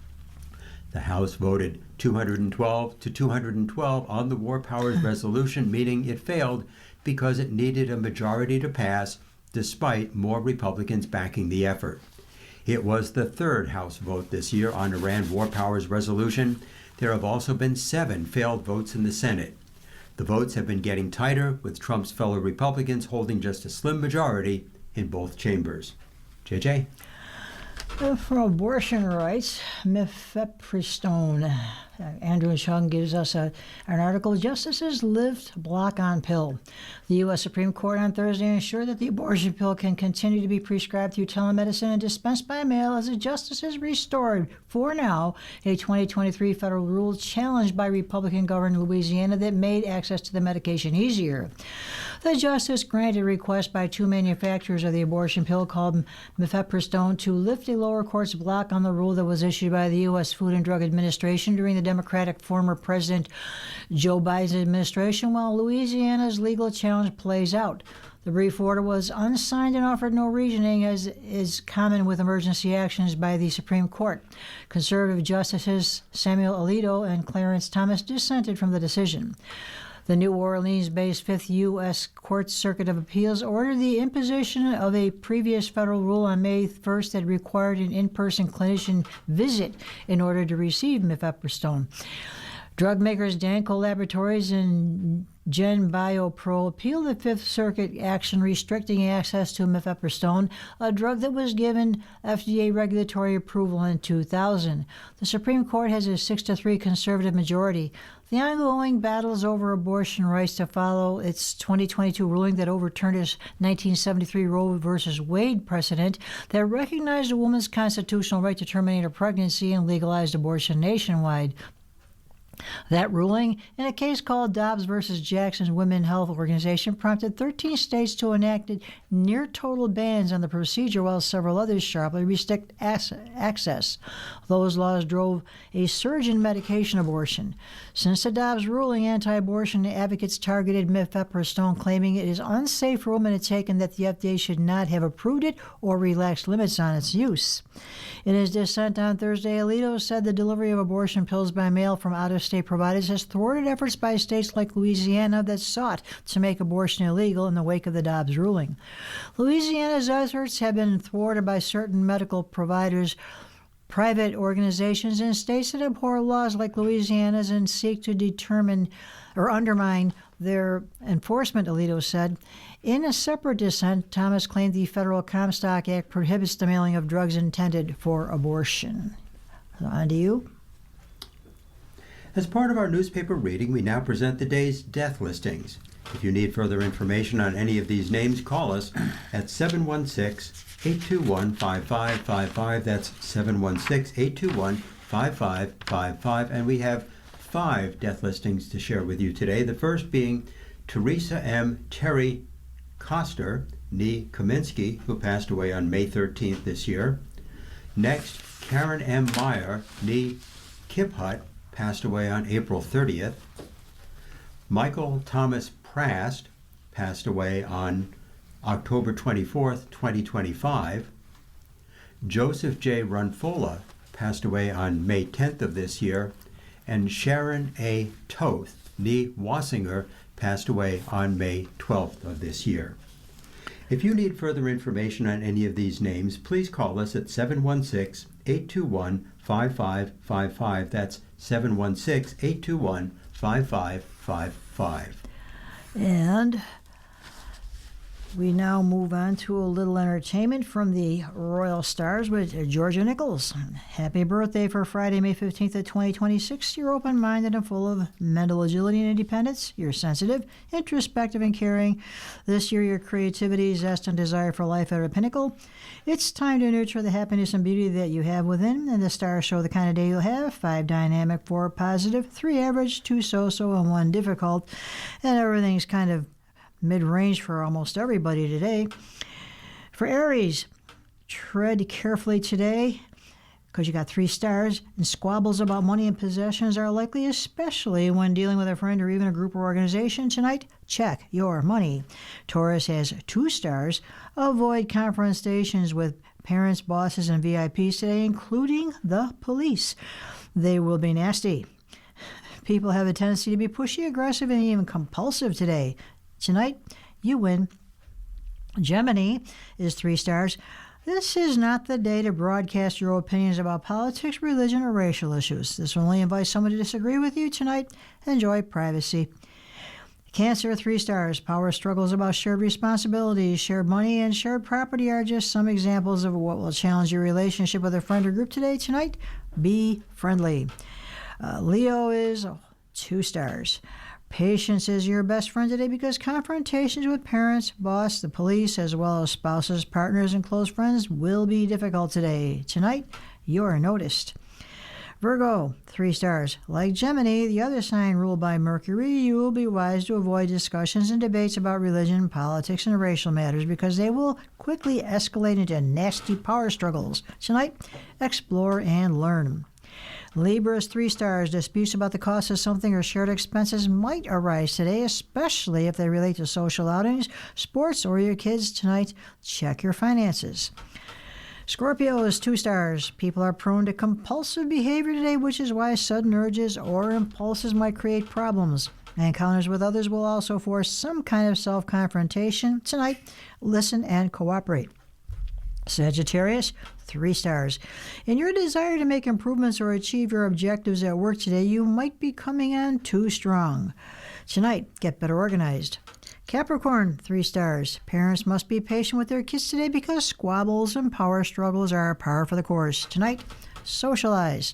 The House voted 212 to 212 on the War Powers Resolution, meaning it failed because it needed a majority to pass, despite more Republicans backing the effort. It was the third House vote this year on Iran War Powers Resolution. There have also been 7 failed votes in the Senate. The votes have been getting tighter, with Trump's fellow Republicans holding just a slim majority in both chambers. JJ? For abortion rights, mifepristone. Andrew Chung gives us an article, Justices Lift Block on Pill. The U.S. Supreme Court on Thursday ensured that the abortion pill can continue to be prescribed through telemedicine and dispensed by mail as the justices restored, for now, a 2023 federal rule challenged by Republican-governed Louisiana that made access to the medication easier. The justice granted a request by 2 manufacturers of the abortion pill called mifepristone to lift a lower court's block on the rule that was issued by the U.S. Food and Drug Administration during the Democratic former President Joe Biden's administration, while Louisiana's legal challenge plays out. The brief order was unsigned and offered no reasoning, as is common with emergency actions by the Supreme Court. Conservative Justices Samuel Alito and Clarence Thomas dissented from the decision. The New Orleans-based 5th U.S. Court Circuit of Appeals ordered the imposition of a previous federal rule on May 1st that required an in-person clinician visit in order to receive mifepristone. Drug makers Danco Laboratories and GenBioPro appealed the Fifth Circuit action restricting access to mifepristone, a drug that was given FDA regulatory approval in 2000. The Supreme Court has a 6-3 conservative majority. The ongoing battles over abortion rights to follow its 2022 ruling that overturned its 1973 Roe v. Wade precedent that recognized a woman's constitutional right to terminate her pregnancy and legalized abortion nationwide. That ruling, in a case called Dobbs versus Jackson's Women's Health Organization, prompted 13 states to enact near-total bans on the procedure, while several others sharply restrict access. Those laws drove a surge in medication abortion. Since the Dobbs ruling, anti-abortion advocates targeted mifepristone, claiming it is unsafe for women to take and that the FDA should not have approved it or relaxed limits on its use. In his dissent on Thursday, Alito said the delivery of abortion pills by mail from out-of-state providers has thwarted efforts by states like Louisiana that sought to make abortion illegal in the wake of the Dobbs ruling. Louisiana's efforts have been thwarted by certain medical providers, private organizations, and states that abhor laws like Louisiana's and seek to determine or undermine their enforcement, Alito said. In a separate dissent, Thomas claimed the Federal Comstock Act prohibits the mailing of drugs intended for abortion. On to you. As part of our newspaper reading, we now present the day's death listings. If you need further information on any of these names, call us at 716-821-5555. That's 716-821-5555. And we have 5 death listings to share with you today. The first being Teresa M. Terry Koster, nee Kaminsky, who passed away on May 13th this year. Next, Karen M. Meyer, nee Kiphut, passed away on April 30th. Michael Thomas Prast passed away on October 24th, 2025. Joseph J. Runfola passed away on May 10th of this year. And Sharon A. Toth, nee Wassinger, passed away on May 12th of this year. If you need further information on any of these names, please call us at 716-821-5555. That's 716-821-5555. And we now move on to a little entertainment from the Royal Stars with Georgia Nichols. Happy birthday for Friday, May 15th of 2026. You're open-minded and full of mental agility and independence. You're sensitive, introspective, and caring. This year, your creativity, zest, and desire for life are at a pinnacle. It's time to nurture the happiness and beauty that you have within, and the stars show the kind of day you'll have. 5 dynamic, 4 positive, 3 average, 2 so-so, and 1 difficult. And everything's kind of mid-range for almost everybody today. For Aries, tread carefully today because you got 3 stars, and squabbles about money and possessions are likely, especially when dealing with a friend or even a group or organization. Tonight, check your money. Taurus has 2 stars. Avoid confrontations with parents, bosses, and VIPs today, including the police. They will be nasty. People have a tendency to be pushy, aggressive, and even compulsive today. Tonight, you win. Gemini is 3 stars. This is not the day to broadcast your opinions about politics, religion, or racial issues. This will only invite someone to disagree with you tonight. Enjoy privacy. Cancer, 3 stars. Power struggles about shared responsibilities, shared money, and shared property are just some examples of what will challenge your relationship with a friend or group today. Tonight, be friendly. Leo is 2 stars. Patience is your best friend today because confrontations with parents, boss, the police, as well as spouses, partners, and close friends will be difficult today. Tonight, you're noticed. Virgo, 3 stars. Like Gemini, the other sign ruled by Mercury, you will be wise to avoid discussions and debates about religion, politics, and racial matters because they will quickly escalate into nasty power struggles. Tonight, explore and learn. Libra is 3 stars. Disputes about the cost of something or shared expenses might arise today, especially if they relate to social outings, sports, or your kids. Tonight, check your finances. Scorpio is 2 stars. People are prone to compulsive behavior today, which is why sudden urges or impulses might create problems. Encounters with others will also force some kind of self-confrontation. Tonight, listen and cooperate. Sagittarius, 3 stars. In your desire to make improvements or achieve your objectives at work today, you might be coming on too strong. Tonight, get better organized. Capricorn, 3 stars. Parents must be patient with their kids today because squabbles and power struggles are par for the course. Tonight, socialize.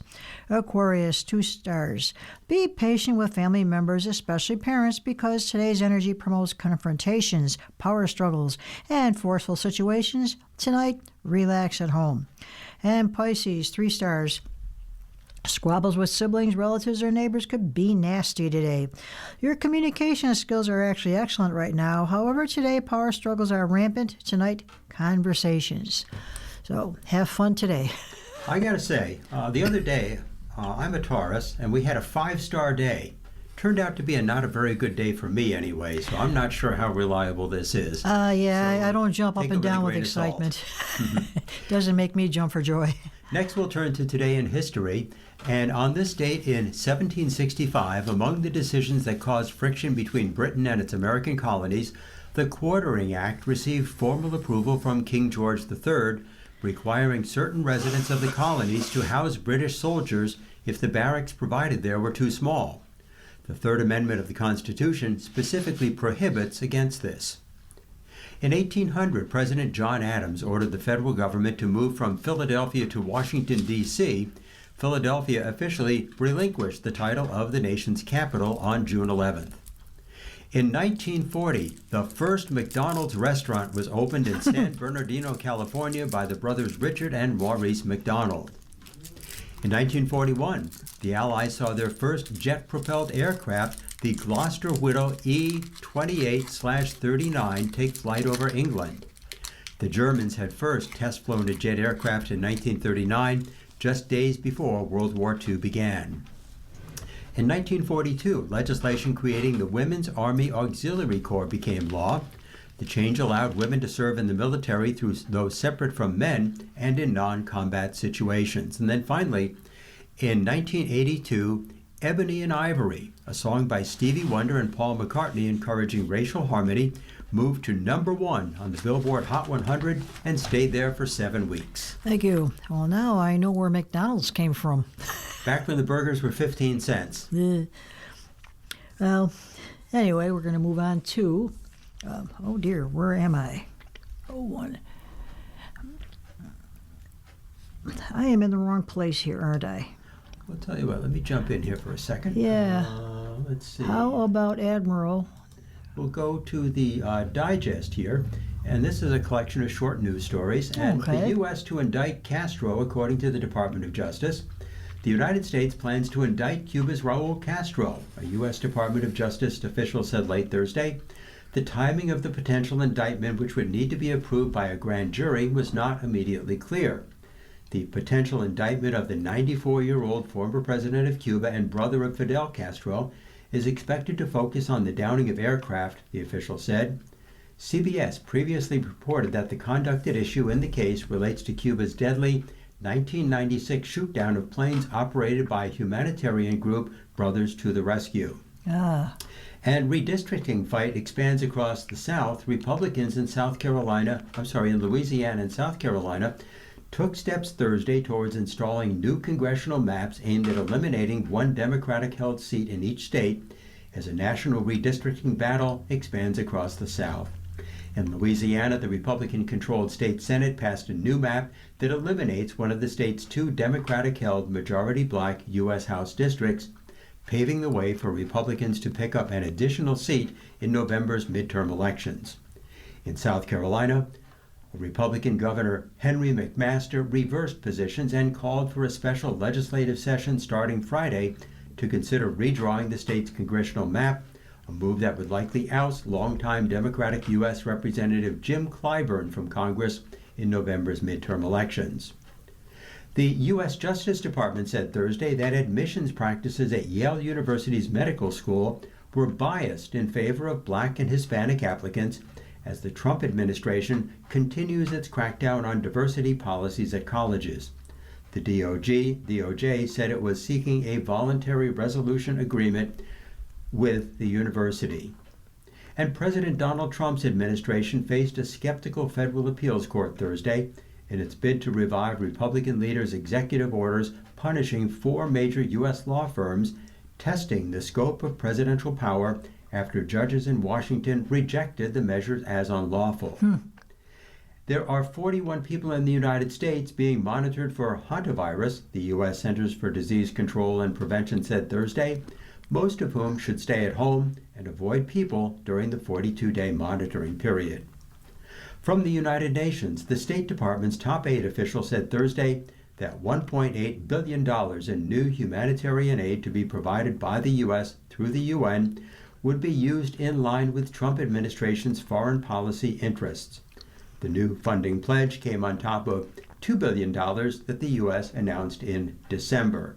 Aquarius, 2 stars. Be patient with family members, especially parents, because today's energy promotes confrontations, power struggles, and forceful situations. Tonight, relax at home. And Pisces, 3 stars. Squabbles with siblings, relatives, or neighbors could be nasty today. Your communication skills are actually excellent right now. However, today, power struggles are rampant. Tonight, conversations. So, have fun today. I gotta say, the other day, I'm a Taurus, and we had a 5-star day. Turned out to be not a very good day for me anyway, so I'm not sure how reliable this is. Yeah, So I don't jump up take it and with a down with grain of salt. excitement. Doesn't make me jump for joy. Next, we'll turn to today in history. And on this date in 1765, among the decisions that caused friction between Britain and its American colonies, the Quartering Act received formal approval from King George III, requiring certain residents of the colonies to house British soldiers if the barracks provided there were too small. The Third Amendment of the Constitution specifically prohibits against this. In 1800, President John Adams ordered the federal government to move from Philadelphia to Washington, D.C. Philadelphia officially relinquished the title of the nation's capital on June 11th. In 1940, the first McDonald's restaurant was opened in San Bernardino, California by the brothers Richard and Maurice McDonald. In 1941, the Allies saw their first jet-propelled aircraft, the Gloucester Widow E-28/39, take flight over England. The Germans had first test-flown a jet aircraft in 1939, just days before World War II began. In 1942, legislation creating the Women's Army Auxiliary Corps became law. The change allowed women to serve in the military through those separate from men and in non-combat situations. And then finally, in 1982, Ebony and Ivory, a song by Stevie Wonder and Paul McCartney encouraging racial harmony, moved to #1 on the Billboard Hot 100 and stayed there for 7 weeks. Thank you. Well, now I know where McDonald's came from. Back when the burgers were 15 cents. Well, anyway, we're going to move on to, oh dear, where am I? Oh, one. I am in the wrong place here, aren't I? I'll tell you what, let me jump in here for a second. Yeah. Let's see. How about Admiral? We'll go to the digest here, and this is a collection of short news stories. And Okay. the U.S. to indict Castro, according to the Department of Justice. The United States plans to indict Cuba's Raul Castro, a U.S. Department of Justice official said late Thursday. The timing of the potential indictment, which would need to be approved by a grand jury, was not immediately clear. The potential indictment of the 94-year-old former president of Cuba and brother of Fidel Castro is expected to focus on the downing of aircraft, the official said. CBS previously reported that the conduct at issue in the case relates to Cuba's deadly 1996 shoot-down of planes operated by humanitarian group Brothers to the Rescue. And redistricting fight expands across the South. Republicans in Louisiana and South Carolina took steps Thursday towards installing new congressional maps aimed at eliminating one Democratic-held seat in each state as a national redistricting battle expands across the South. In Louisiana, the Republican-controlled state Senate passed a new map that eliminates one of the state's 2 Democratic-held majority-black U.S. House districts, paving the way for Republicans to pick up an additional seat in November's midterm elections. In South Carolina, Republican Governor Henry McMaster reversed positions and called for a special legislative session starting Friday to consider redrawing the state's congressional map, a move that would likely oust longtime Democratic U.S. Representative Jim Clyburn from Congress in November's midterm elections. The U.S. Justice Department said Thursday that admissions practices at Yale University's medical school were biased in favor of Black and Hispanic applicants as the Trump administration continues its crackdown on diversity policies at colleges. The DOJ said it was seeking a voluntary resolution agreement with the university. And President Donald Trump's administration faced a skeptical federal appeals court Thursday in its bid to revive Republican leaders' executive orders punishing 4 major U.S. law firms, testing the scope of presidential power after judges in Washington rejected the measures as unlawful. There are 41 people in the United States being monitored for hantavirus, the U.S. Centers for Disease Control and Prevention said Thursday, most of whom should stay at home and avoid people during the 42-day monitoring period. From the United Nations, the State Department's top aid official said Thursday that $1.8 billion in new humanitarian aid to be provided by the U.S. through the UN would be used in line with Trump administration's foreign policy interests. The new funding pledge came on top of $2 billion that the U.S. announced in December.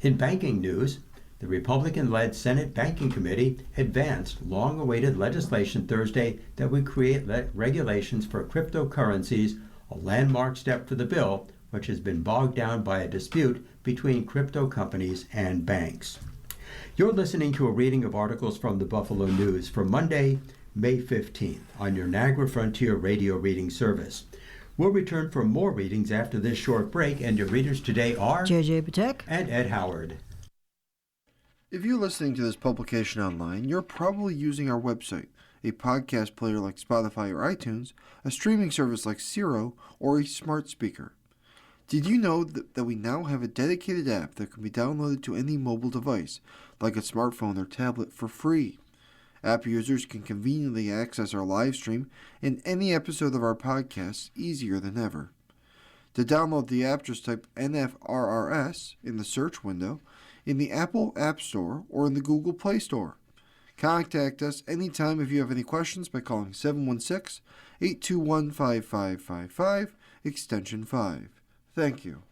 In banking news, the Republican-led Senate Banking Committee advanced long-awaited legislation Thursday that would create regulations for cryptocurrencies, a landmark step for the bill, which has been bogged down by a dispute between crypto companies and banks. You're listening to a reading of articles from the Buffalo News for Monday, May 15th on your Niagara Frontier Radio Reading Service. We'll return for more readings after this short break, and your readers today are JJ Patek and Ed Howard. If you're listening to this publication online, you're probably using our website, a podcast player like Spotify or iTunes, a streaming service like Siro, or a smart speaker. Did you know that we now have a dedicated app that can be downloaded to any mobile device, like a smartphone or tablet, for free? App users can conveniently access our live stream and any episode of our podcast easier than ever. To download the app, just type NFRRS in the search window in the Apple App Store or in the Google Play Store. Contact us anytime if you have any questions by calling 716-821-5555, extension 5. Thank you.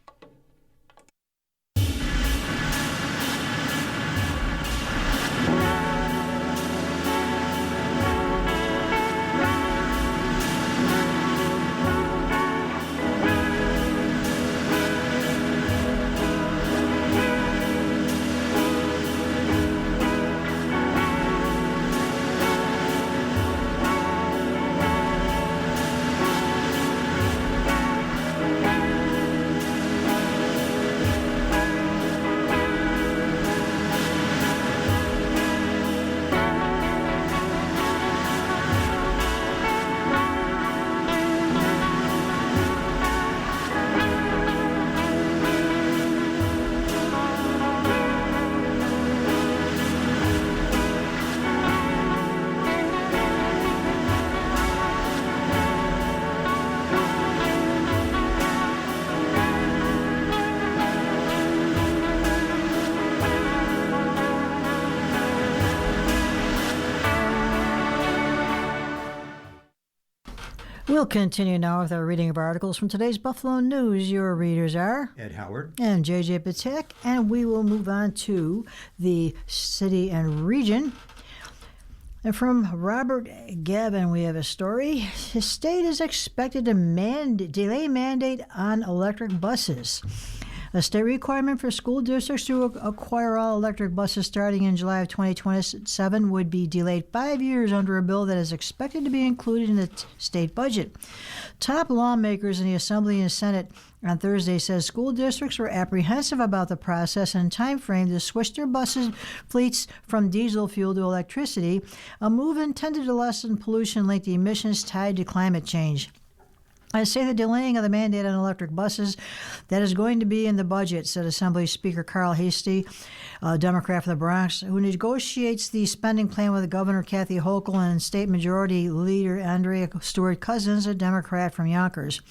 We'll continue now with our reading of articles from today's Buffalo News. Your readers are Ed Howard. and JJ Patek, and we will move on to the city and region. And from Robert Gavin, we have a story. His state is expected to delay mandate on electric buses. A state requirement for school districts to acquire all electric buses starting in July of 2027 would be delayed 5 years under a bill that is expected to be included in the state budget. Top lawmakers in the Assembly and Senate on Thursday says school districts were apprehensive about the process and time frame to switch their buses fleets from diesel fuel to electricity, a move intended to lessen pollution linked to emissions tied to climate change. I say the delaying of the mandate on electric buses that is going to be in the budget, said Assembly Speaker Carl Hasty, a Democrat from the Bronx, who negotiates the spending plan with Governor Kathy Hochul and State Majority Leader Andrea Stewart Cousins, a Democrat from Yonkers.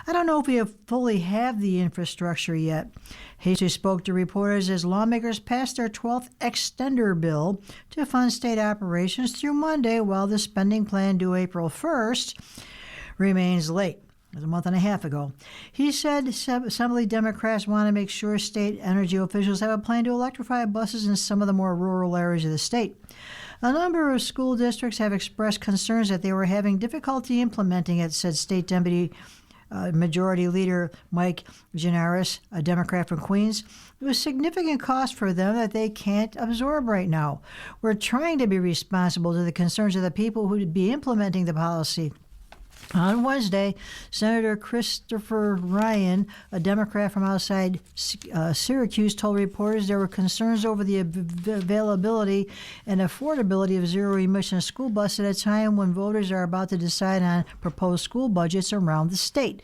I don't know if we fully have the infrastructure yet. Hasty spoke to reporters as lawmakers passed their 12th extender bill to fund state operations through Monday, while the spending plan due April 1st remains late. It was a month and a half ago. He said Assembly Democrats want to make sure state energy officials have a plan to electrify buses in some of the more rural areas of the state. A number of school districts have expressed concerns that they were having difficulty implementing it, said State Deputy Majority Leader Mike Gianaris, a Democrat from Queens. It was significant cost for them that they can't absorb right now. We're trying to be responsible to the concerns of the people who would be implementing the policy. On Wednesday, Senator Christopher Ryan, a Democrat from outside Syracuse, told reporters there were concerns over the availability and affordability of zero-emission school buses at a time when voters are about to decide on proposed school budgets around the state.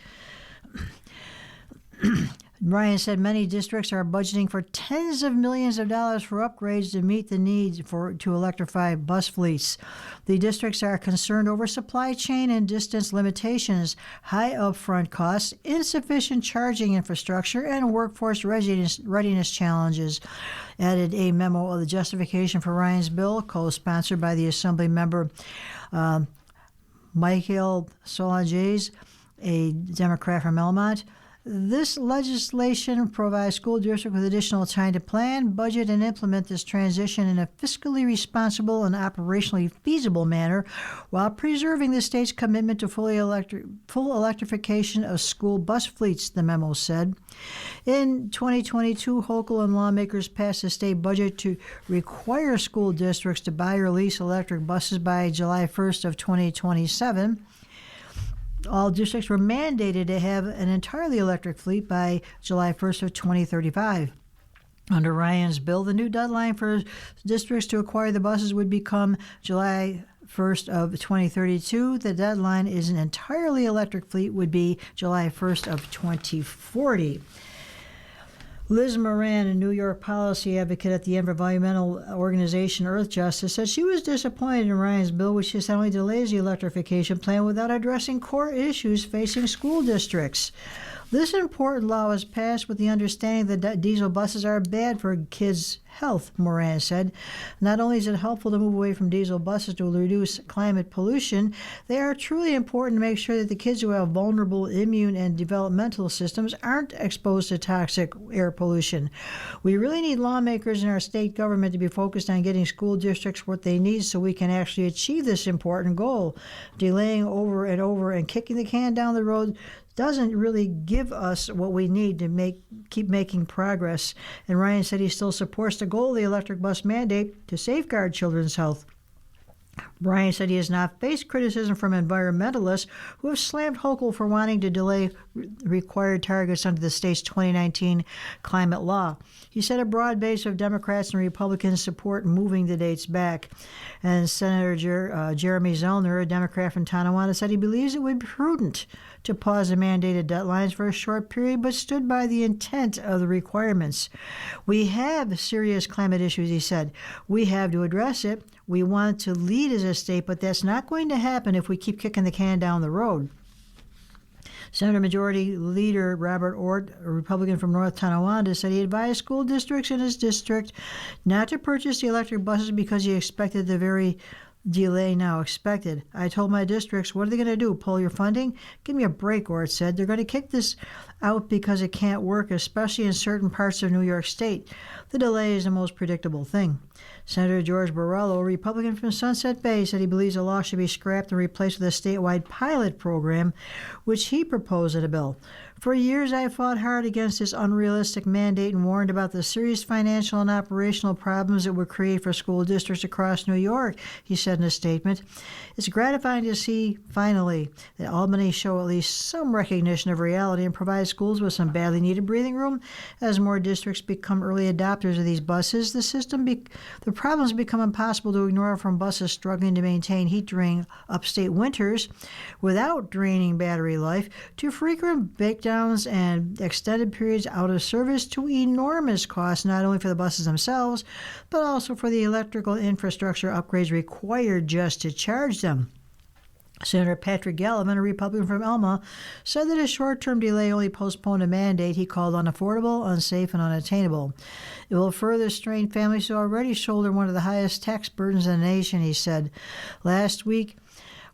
Ryan said many districts are budgeting for tens of millions of dollars for upgrades to meet the needs to electrify bus fleets. The districts are concerned over supply chain and distance limitations, high upfront costs, insufficient charging infrastructure, and workforce readiness challenges. Added a memo of the justification for Ryan's bill, co-sponsored by the Assembly member Michael Solanges, a Democrat from Elmont. This legislation provides school districts with additional time to plan, budget, and implement this transition in a fiscally responsible and operationally feasible manner while preserving the state's commitment to full electrification of school bus fleets, the memo said. In 2022, Hochul and lawmakers passed a state budget to require school districts to buy or lease electric buses by July 1st of 2027. All districts were mandated to have an entirely electric fleet by July 1st of 2035. Under Ryan's bill, the new deadline for districts to acquire the buses would become July 1st of 2032. The deadline is an entirely electric fleet would be July 1st of 2040. Liz Moran, a New York policy advocate at the environmental organization Earth Justice, said she was disappointed in Ryan's bill, which only delays the electrification plan without addressing core issues facing school districts. This important law was passed with the understanding that diesel buses are bad for kids' health, Moran said. Not only is it helpful to move away from diesel buses to reduce climate pollution, they are truly important to make sure that the kids who have vulnerable immune and developmental systems aren't exposed to toxic air pollution. We really need lawmakers in our state government to be focused on getting school districts what they need so we can actually achieve this important goal. Delaying over and over and kicking the can down the road doesn't really give us what we need to keep making progress. And Ryan said he still supports the goal of the electric bus mandate to safeguard children's health. Ryan said he has not faced criticism from environmentalists who have slammed Hochul for wanting to delay required targets under the state's 2019 climate law. He said a broad base of Democrats and Republicans support moving the dates back. And Senator Jeremy Zellner, a Democrat from Tonawanda, said he believes it would be prudent to pause the mandated deadlines for a short period, but stood by the intent of the requirements. We have serious climate issues, he said. We have to address it. We want to lead as a state, but that's not going to happen if we keep kicking the can down the road. Senator Majority Leader Robert Ort, a Republican from North Tonawanda, said he advised school districts in his district not to purchase the electric buses because he expected the delay now expected. I told my districts, what are they going to do? Pull your funding? Give me a break, Ort said. They're going to kick this out because it can't work, especially in certain parts of New York State. The delay is the most predictable thing. Senator George Borrello, a Republican from Sunset Bay, said he believes the law should be scrapped and replaced with a statewide pilot program, which he proposed in a bill. For years, I fought hard against this unrealistic mandate and warned about the serious financial and operational problems it would create for school districts across New York, he said in a statement. It's gratifying to see, finally, that Albany show at least some recognition of reality and provide schools with some badly needed breathing room. As more districts become early adopters of these buses, the problems become impossible to ignore, from buses struggling to maintain heat during upstate winters without draining battery life, to frequent breakdowns and extended periods out of service, to enormous costs not only for the buses themselves, but also for the electrical infrastructure upgrades required just to charge them. Senator Patrick Gallivan, a Republican from Elma, said that a short-term delay only postponed a mandate he called unaffordable, unsafe, and unattainable. It will further strain families who already shoulder one of the highest tax burdens in the nation, he said. Last week,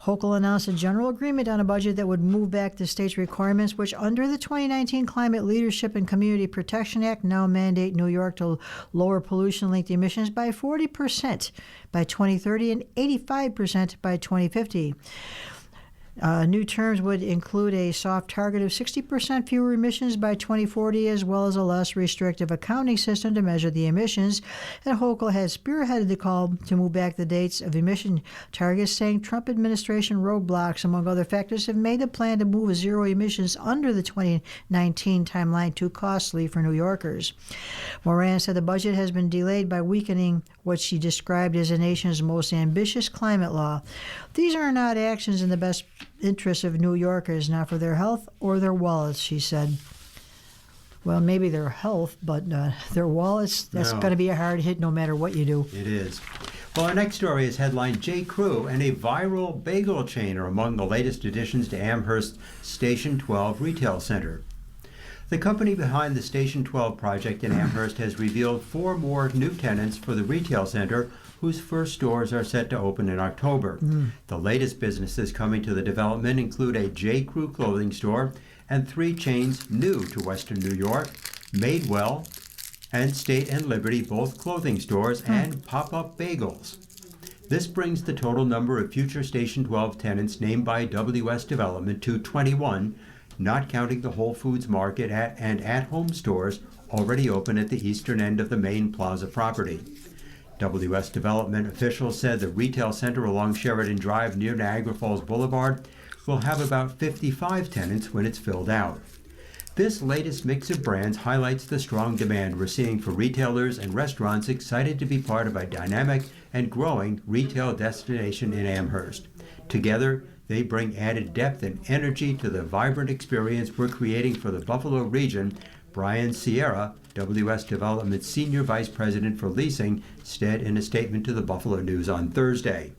Hochul announced a general agreement on a budget that would move back the state's requirements, which under the 2019 Climate Leadership and Community Protection Act now mandate New York to lower pollution-linked emissions by 40% by 2030 and 85% by 2050. New terms would include a soft target of 60% fewer emissions by 2040, as well as a less restrictive accounting system to measure the emissions. And Hochul had spearheaded the call to move back the dates of emission targets, saying Trump administration roadblocks, among other factors, have made the plan to move zero emissions under the 2019 timeline too costly for New Yorkers. Moran said the budget has been delayed by weakening what she described as the nation's most ambitious climate law. These are not actions in the best interests of New Yorkers, not for their health or their wallets, she said. Well, maybe their health, but their wallets, that's going to be a hard hit no matter what you do. It is. Well, our next story is headlined J. Crew and a viral bagel chain are among the latest additions to Amherst Station 12 Retail Center. The company behind the Station 12 project in Amherst has revealed 4 more new tenants for the retail center, whose first stores are set to open in October. The latest businesses coming to the development include a J. Crew clothing store and 3 chains new to Western New York: Madewell and State and Liberty, both clothing stores, and Pop-Up Bagels. This brings the total number of future Station 12 tenants named by WS Development to 21, not counting the Whole Foods Market and at-home stores already open at the eastern end of the main plaza property. WS Development officials said the retail center along Sheridan Drive near Niagara Falls Boulevard will have about 55 tenants when it's filled out. This latest mix of brands highlights the strong demand we're seeing for retailers and restaurants excited to be part of a dynamic and growing retail destination in Amherst. Together, they bring added depth and energy to the vibrant experience we're creating for the Buffalo region. Brian Sierra, WS Development's Senior Vice President for Leasing, said in a statement to the Buffalo News on Thursday.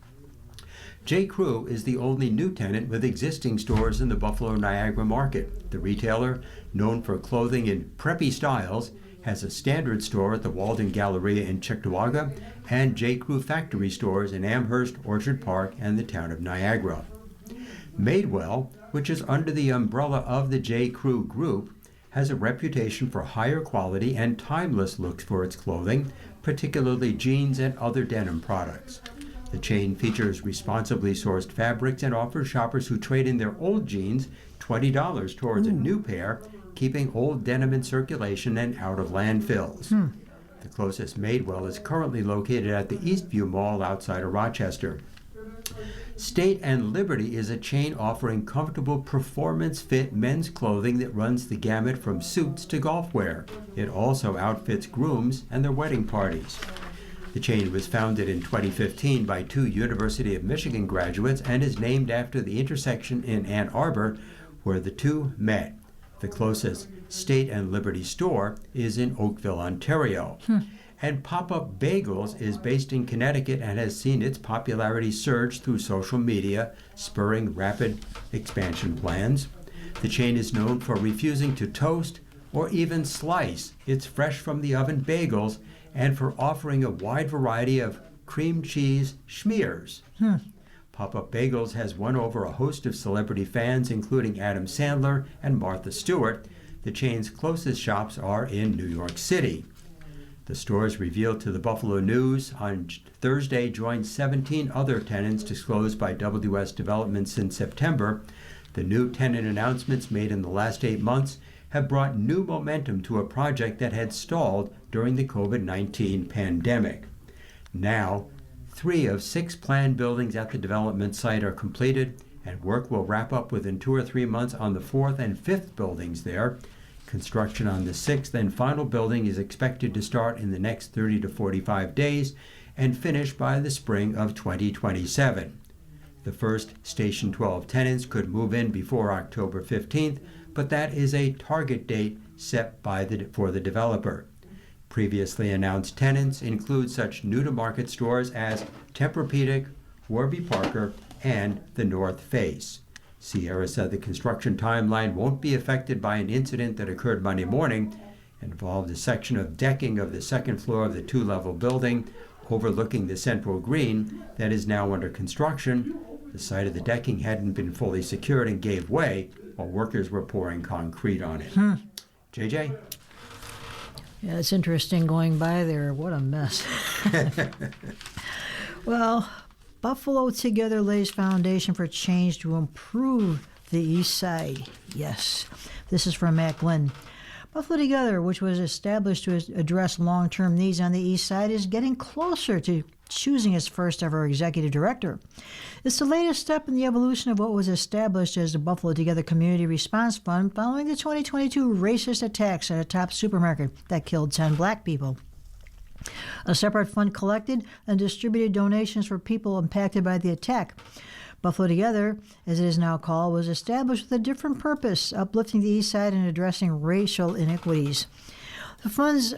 J. Crew is the only new tenant with existing stores in the Buffalo Niagara market. The retailer, known for clothing in preppy styles, has a standard store at the Walden Galleria in Cheektowaga and J. Crew factory stores in Amherst, Orchard Park, and the town of Niagara. Madewell, which is under the umbrella of the J. Crew Group, has a reputation for higher quality and timeless looks for its clothing, particularly jeans and other denim products. The chain features responsibly sourced fabrics and offers shoppers who trade in their old jeans $20 towards a new pair, keeping old denim in circulation and out of landfills. The closest Madewell is currently located at the Eastview Mall outside of Rochester. State and Liberty is a chain offering comfortable performance-fit men's clothing that runs the gamut from suits to golf wear. It also outfits grooms and their wedding parties. The chain was founded in 2015 by 2 University of Michigan graduates and is named after the intersection in Ann Arbor where the two met. The closest State and Liberty store is in Oakville, Ontario. And Pop-Up Bagels is based in Connecticut and has seen its popularity surge through social media, spurring rapid expansion plans. The chain is known for refusing to toast or even slice its fresh-from-the-oven bagels and for offering a wide variety of cream cheese schmears. Pop-Up Bagels has won over a host of celebrity fans, including Adam Sandler and Martha Stewart. The chain's closest shops are in New York City. The stores revealed to the Buffalo News on Thursday joined 17 other tenants disclosed by WS Developments in September. The new tenant announcements made in the last 8 months have brought new momentum to a project that had stalled during the COVID-19 pandemic. Now, 3 of 6 planned buildings at the development site are completed, and work will wrap up within 2 or 3 months on the 4th and 5th buildings there. Construction on the 6th and final building is expected to start in the next 30 to 45 days and finish by the spring of 2027. The first Station 12 tenants could move in before October 15th, but that is a target date set for the developer. Previously announced tenants include such new-to-market stores as Tempur-Pedic, Warby Parker, and the North Face. Sierra said the construction timeline won't be affected by an incident that occurred Monday morning, involved a section of decking of the second floor of the 2-level building overlooking the central green that is now under construction. The side of the decking hadn't been fully secured and gave way while workers were pouring concrete on it. JJ? Yeah, it's interesting going by there. What a mess. Well, Buffalo Together lays foundation for change to improve the East Side. Yes, this is from Matt Glenn. Buffalo Together, which was established to address long-term needs on the East Side, is getting closer to choosing its first ever executive director. It's the latest step in the evolution of what was established as the Buffalo Together Community Response Fund following the 2022 racist attacks at a top supermarket that killed 10 black people. A separate fund collected and distributed donations for people impacted by the attack. Buffalo Together, as it is now called, was established with a different purpose, uplifting the East Side and addressing racial inequities. The fund's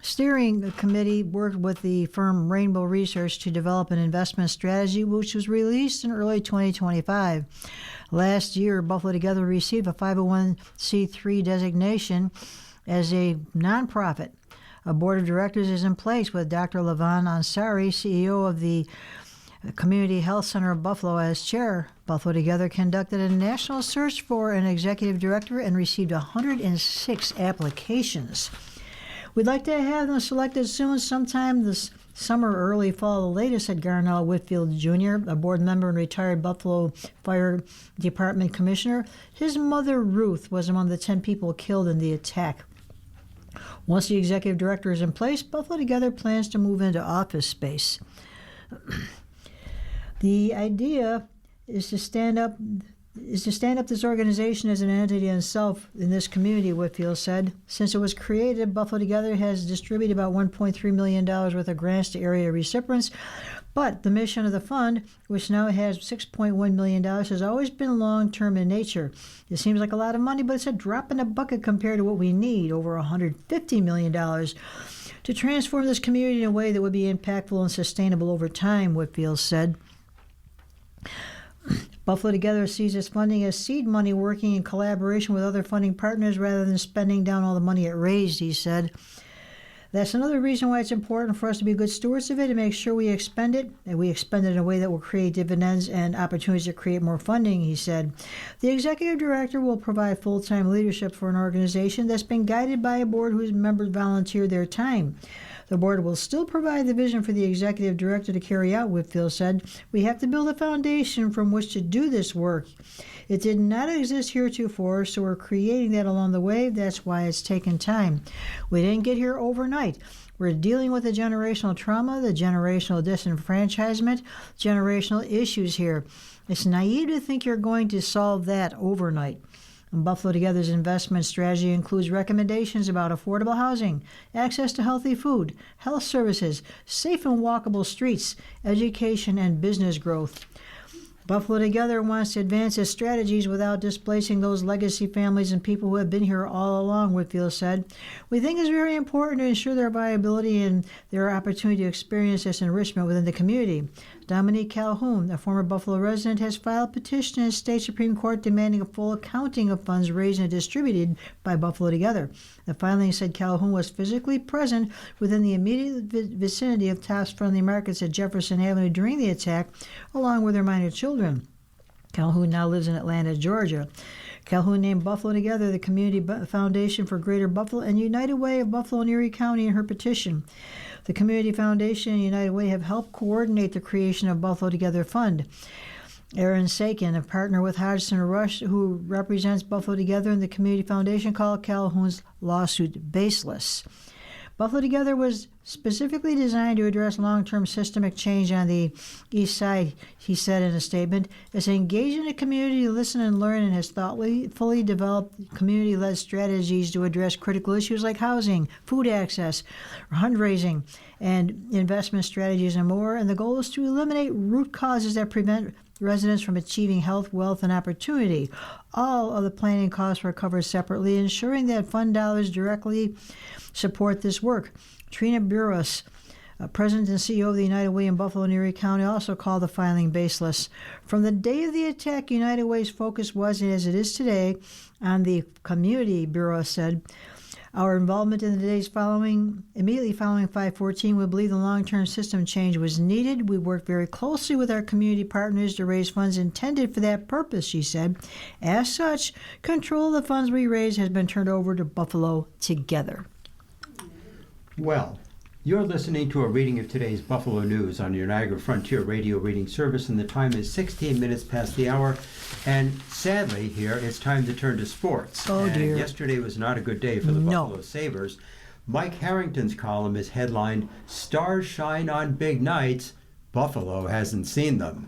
steering committee worked with the firm Rainbow Research to develop an investment strategy, which was released in early 2025. Last year, Buffalo Together received a 501c3 designation as a nonprofit. A board of directors is in place with Dr. Levan Ansari, CEO of the Community Health Center of Buffalo, as chair. Buffalo Together conducted a national search for an executive director and received 106 applications. We'd like to have them selected soon, sometime this summer or early fall. The latest said Garnell Whitfield Jr., a board member and retired Buffalo Fire Department commissioner. His mother, Ruth, was among the 10 people killed in the attack. Once the executive director is in place, Buffalo Together plans to move into office space. The idea is to stand up this organization as an entity in itself in this community, Whitfield said. Since it was created, Buffalo Together has distributed about $1.3 million worth of grants to area recipients. But the mission of the fund, which now has $6.1 million, has always been long-term in nature. It seems like a lot of money, but it's a drop in the bucket compared to what we need, over $150 million, to transform this community in a way that would be impactful and sustainable over time, Whitfield said. Buffalo Together sees its funding as seed money, working in collaboration with other funding partners rather than spending down all the money it raised, he said. That's another reason why it's important for us to be good stewards of it and make sure we expend it, and we expend it in a way that will create dividends and opportunities to create more funding, he said. The executive director will provide full-time leadership for an organization that's been guided by a board whose members volunteer their time. The board will still provide the vision for the executive director to carry out, Whitfield said. We have to build a foundation from which to do this work. It did not exist heretofore, so we're creating that along the way. That's why it's taken time. We didn't get here overnight. We're dealing with the generational trauma, the generational disenfranchisement, generational issues here. It's naive to think you're going to solve that overnight. And Buffalo Together's investment strategy includes recommendations about affordable housing, access to healthy food, health services, safe and walkable streets, education, and business growth. Buffalo Together wants to advance its strategies without displacing those legacy families and people who have been here all along, Whitfield said. We think it's very important to ensure their viability and their opportunity to experience this enrichment within the community. Dominique Calhoun, a former Buffalo resident, has filed a petition in the state Supreme Court demanding a full accounting of funds raised and distributed by Buffalo Together. The filing said Calhoun was physically present within the immediate vicinity of Tops Friendly Markets at Jefferson Avenue during the attack, along with her minor children. Calhoun now lives in Atlanta, Georgia. Calhoun named Buffalo Together the Community Foundation for Greater Buffalo and United Way of Buffalo and Erie County in her petition. The Community Foundation and United Way have helped coordinate the creation of Buffalo Together Fund. Aaron Sakin, a partner with Hodgson Rush, who represents Buffalo Together and the Community Foundation, called Calhoun's lawsuit baseless. Buffalo Together was specifically designed to address long-term systemic change on the East Side, he said in a statement. It's engaged in the community to listen and learn and has thoughtfully developed community-led strategies to address critical issues like housing, food access, fundraising, and investment strategies and more. And the goal is to eliminate root causes that prevent residents from achieving health, wealth, and opportunity. All of the planning costs were covered separately, ensuring that fund dollars directly support this work. Trina Burrus, President and CEO of the United Way in Buffalo and Erie County, also called the filing baseless. From the day of the attack, United Way's focus was, as it is today, on the community, Burrus said. Our involvement in the days immediately following 5/14, we believe the long-term system change was needed. We worked very closely with our community partners to raise funds intended for that purpose, she said. As such, control of the funds we raised has been turned over to Buffalo Together. Well, you're listening to a reading of today's Buffalo News on your Niagara Frontier Radio reading service, and the time is 16 minutes past the hour. And sadly, here it's time to turn to sports. Oh, dear. And yesterday was not a good day for the Buffalo Sabres. Mike Harrington's column is headlined, "Stars Shine on Big Nights. Buffalo hasn't seen them."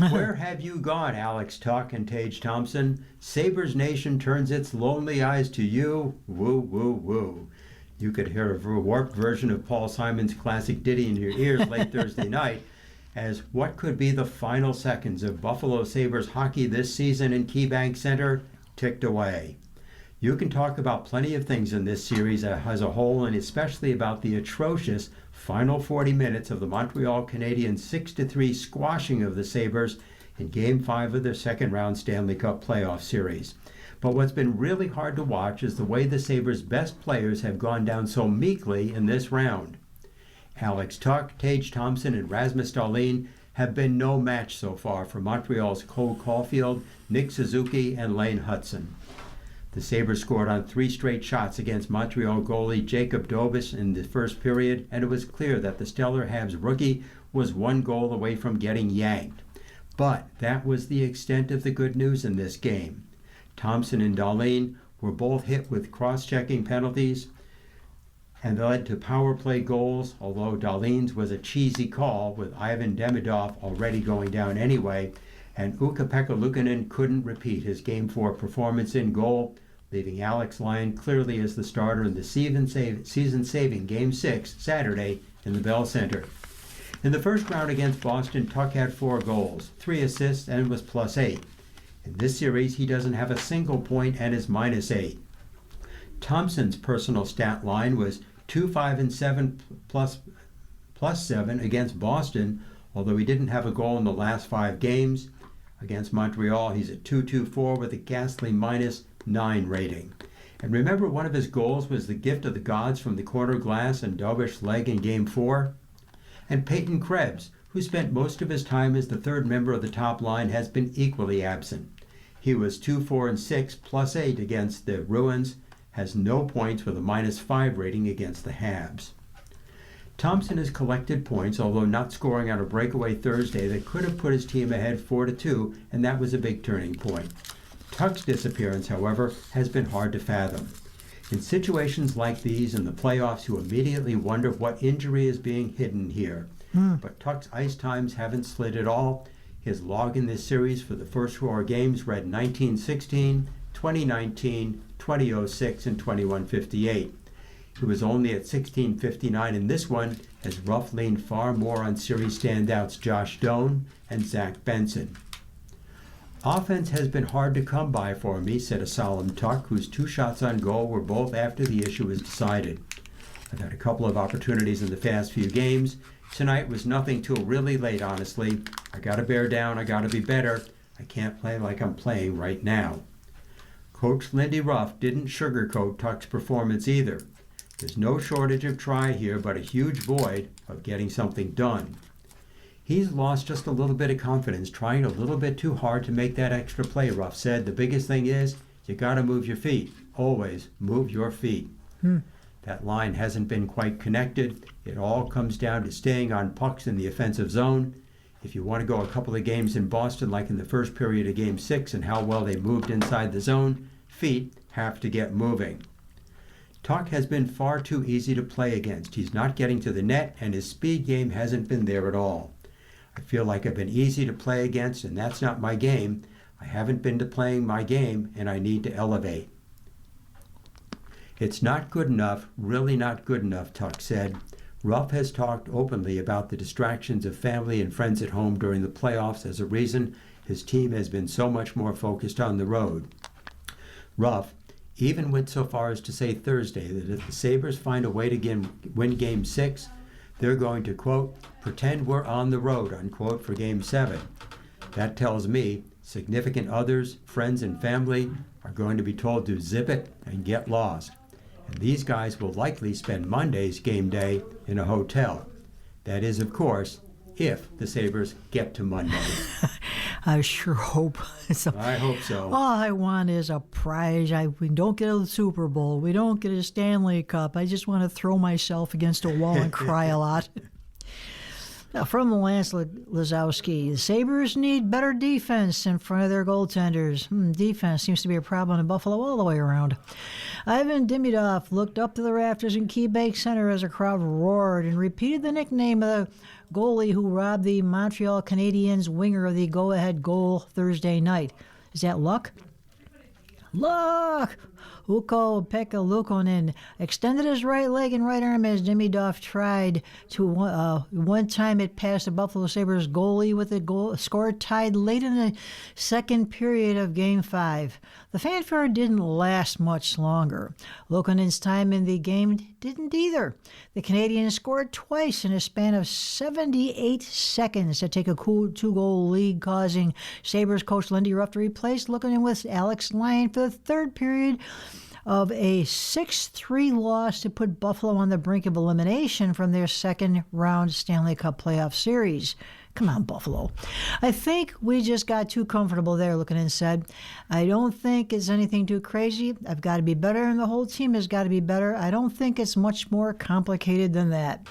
Where have you gone, Alex Tuck and Tage Thompson? Sabres Nation turns its lonely eyes to you. Woo, woo, woo. You could hear a warped version of Paul Simon's classic ditty in your ears late Thursday night, as what could be the final seconds of Buffalo Sabres hockey this season in KeyBank Center ticked away. You can talk about plenty of things in this series as a whole, and especially about the atrocious final 40 minutes of the Montreal Canadiens' 6-3 squashing of the Sabres in Game 5 of their second-round Stanley Cup playoff series. But what's been really hard to watch is the way the Sabres' best players have gone down so meekly in this round. Alex Tuck, Tage Thompson, and Rasmus Dahlin have been no match so far for Montreal's Cole Caulfield, Nick Suzuki, and Lane Hudson. The Sabres scored on 3 straight shots against Montreal goalie Jacob Dobis in the first period, and it was clear that the stellar Habs rookie was 1 goal away from getting yanked. But that was the extent of the good news in this game. Thompson and Dahlin were both hit with cross-checking penalties and led to power play goals, although Dahlin's was a cheesy call with Ivan Demidov already going down anyway, and Ukko-Pekka Luukkonen couldn't repeat his Game 4 performance in goal, leaving Alex Lyon clearly as the starter in the season-saving Game 6 Saturday in the Bell Center. In the first round against Boston, Tuck had 4 goals, 3 assists, and was +8. In this series, he doesn't have a single point and is -8. Thompson's personal stat line was 2-5-7 +7 against Boston, although he didn't have a goal in the last 5 games. Against Montreal, he's at 2-2-4 with a ghastly -9 rating. And remember, one of his goals was the gift of the gods from the corner glass and Dobish's leg in Game 4? And Peyton Krebs, who spent most of his time as the third member of the top line, has been equally absent. He was 2-4-6 +8 against the Bruins, has no points with a -5 rating against the Habs. Thompson has collected points, although not scoring on a breakaway Thursday that could have put his team ahead 4-2, and that was a big turning point. Tuck's disappearance, however, has been hard to fathom. In situations like these in the playoffs, you immediately wonder what injury is being hidden here. But Tuck's ice times haven't slid at all. His log in this series for the first 4 games read 1916, 2019, 2006, and 2158. He was only at 1659 in this one, as Ruff leaned far more on series standouts Josh Doan and Zach Benson. Offense has been hard to come by for me, said a solemn Tuck, whose 2 shots on goal were both after the issue was decided. I've had a couple of opportunities in the past few games, Tonight was nothing till really late, honestly. I gotta bear down, I gotta be better. I can't play like I'm playing right now. Coach Lindy Ruff didn't sugarcoat Tuck's performance either. There's no shortage of try here, but a huge void of getting something done. He's lost just a little bit of confidence, trying a little bit too hard to make that extra play, Ruff said. The biggest thing is, you gotta move your feet. Always move your feet. That line hasn't been quite connected. It all comes down to staying on pucks in the offensive zone. If you want to go a couple of games in Boston, like in the first period of Game 6 and how well they moved inside the zone, feet have to get moving. Tuck has been far too easy to play against. He's not getting to the net, and his speed game hasn't been there at all. I feel like I've been easy to play against, and that's not my game. I haven't been to playing my game, and I need to elevate. It's not good enough, really not good enough, Tuck said. Ruff has talked openly about the distractions of family and friends at home during the playoffs as a reason his team has been so much more focused on the road. Ruff even went so far as to say Thursday that if the Sabres find a way to win Game 6, they're going to, quote, pretend we're on the road, unquote, for Game 7. That tells me significant others, friends, and family are going to be told to zip it and get lost. And these guys will likely spend Monday's game day in a hotel. That is, of course, if the Sabres get to Monday. I sure hope so. I hope so. All I want is a prize. We don't get a Super Bowl. We don't get a Stanley Cup. I just want to throw myself against a wall and cry a lot. Now, from Lance Lazowski, the Sabres need better defense in front of their goaltenders. Defense seems to be a problem in Buffalo all the way around. Ivan Demidov looked up to the rafters in KeyBank Center as a crowd roared and repeated the nickname of the goalie who robbed the Montreal Canadiens winger of the go-ahead goal Thursday night. Is that Luck? Luck! Ukko-Pekka Luukkonen extended his right leg and right arm as Demidov tried to one time it passed the Buffalo Sabres goalie with the score tied late in the second period of Game 5. The fanfare didn't last much longer. Luukkonen's time in the game didn't either. The Canadiens scored twice in a span of 78 seconds to take a cool two-goal lead, causing Sabres coach Lindy Ruff to replace Luukkonen with Alex Lyon for the third period of a 6-3 loss to put Buffalo on the brink of elimination from their second-round Stanley Cup playoff series. Come on, Buffalo. I think we just got too comfortable there, Luukkonen said. I don't think it's anything too crazy. I've got to be better, and the whole team has got to be better. I don't think it's much more complicated than that.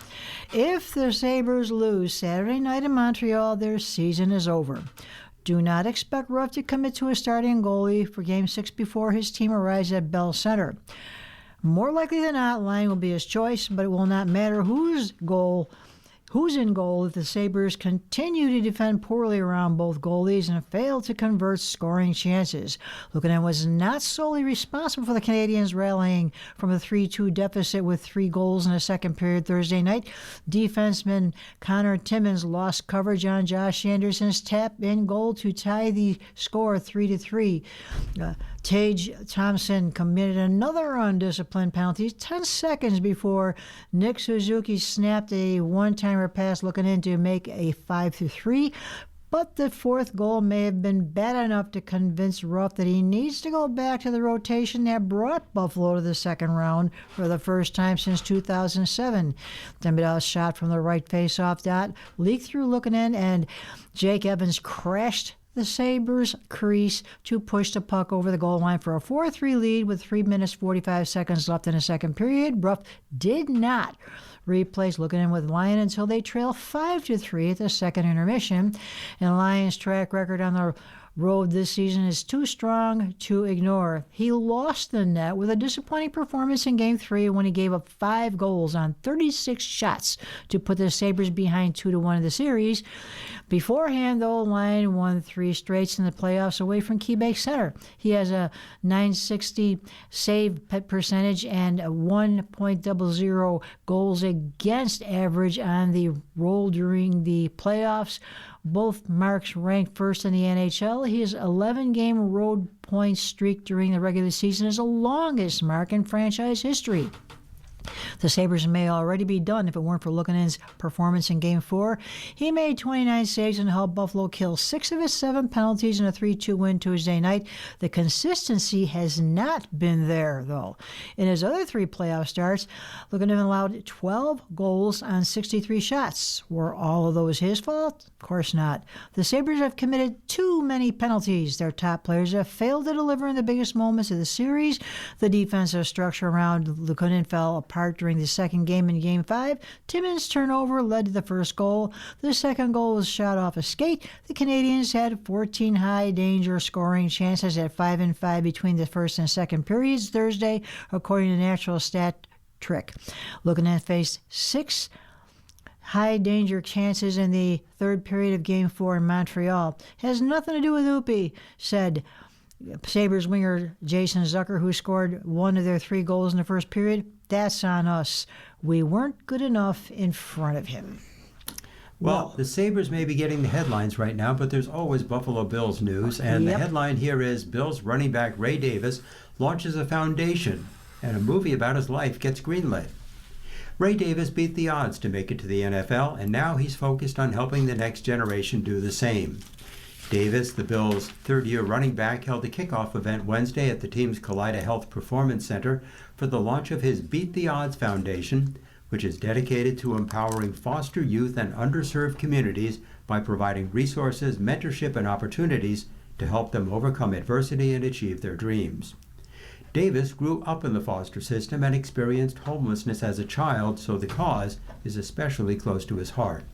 If the Sabres lose Saturday night in Montreal, their season is over. Do not expect Ruff to commit to a starting goalie for Game 6 before his team arrives at Bell Center. More likely than not, Lyon will be his choice, but it will not matter who's in goal if the Sabres continue to defend poorly around both goalies and fail to convert scoring chances. Luukkonen was not solely responsible for the Canadiens rallying from a 3-2 deficit with 3 goals in the second period Thursday night. Defenseman Connor Timmins lost coverage on Josh Anderson's tap-in goal to tie the score 3-3. Tage Thompson committed another undisciplined penalty 10 seconds before Nick Suzuki snapped a one-timer pass Luukkonen to make a 5-3. But the fourth goal may have been bad enough to convince Ruff that he needs to go back to the rotation that brought Buffalo to the second round for the first time since 2007. Demidov's shot from the right face-off dot leaked through Luukkonen, and Jake Evans crashed the Sabres' crease to push the puck over the goal line for a 4-3 lead with 3 minutes 45 seconds left in the second period. Ruff did not replace Luukkonen with Lyon until they trail 5-3 at the second intermission. And Lyon's track record on the road this season is too strong to ignore. He lost the net with a disappointing performance in Game 3 when he gave up 5 goals on 36 shots to put the Sabres behind 2-1 in the series. Beforehand, though, Lyon won 3 straights in the playoffs away from KeyBank Center. He has a .960 save percentage and a 1.00 goals against average on the roll during the playoffs. Both marks ranked first in the NHL. His 11-game road point streak during the regular season is the longest mark in franchise history. The Sabres may already be done if it weren't for Luukkonen's performance in Game 4. He made 29 saves and helped Buffalo kill 6 of his 7 penalties in a 3-2 win Tuesday night. The consistency has not been there, though. In his other 3 playoff starts, Luukkonen allowed 12 goals on 63 shots. Were all of those his fault? Of course not. The Sabres have committed too many penalties. Their top players have failed to deliver in the biggest moments of the series. The defensive structure around Luukkonen fell apart during the second game in Game 5. Timmins' turnover led to the first goal. The second goal was shot off a skate. The Canadians had 14 high-danger scoring chances at 5 and 5 between the first and second periods Thursday, according to Natural Stat Trick. Luukkonen faced 6 high-danger chances in the third period of Game 4 in Montreal. Has nothing to do with Oopie, said Sabres winger Jason Zucker, who scored 1 of their 3 goals in the first period. That's on us. We weren't good enough in front of him. Well, the Sabres may be getting the headlines right now, but there's always Buffalo Bills news. And the headline here is Bills running back Ray Davis launches a foundation, and a movie about his life gets greenlit. Ray Davis beat the odds to make it to the NFL, and now he's focused on helping the next generation do the same. Davis, the Bills' third-year running back, held a kickoff event Wednesday at the team's Kaleida Health Performance Center for the launch of his Beat the Odds Foundation, which is dedicated to empowering foster youth and underserved communities by providing resources, mentorship, and opportunities to help them overcome adversity and achieve their dreams. Davis grew up in the foster system and experienced homelessness as a child, so the cause is especially close to his heart.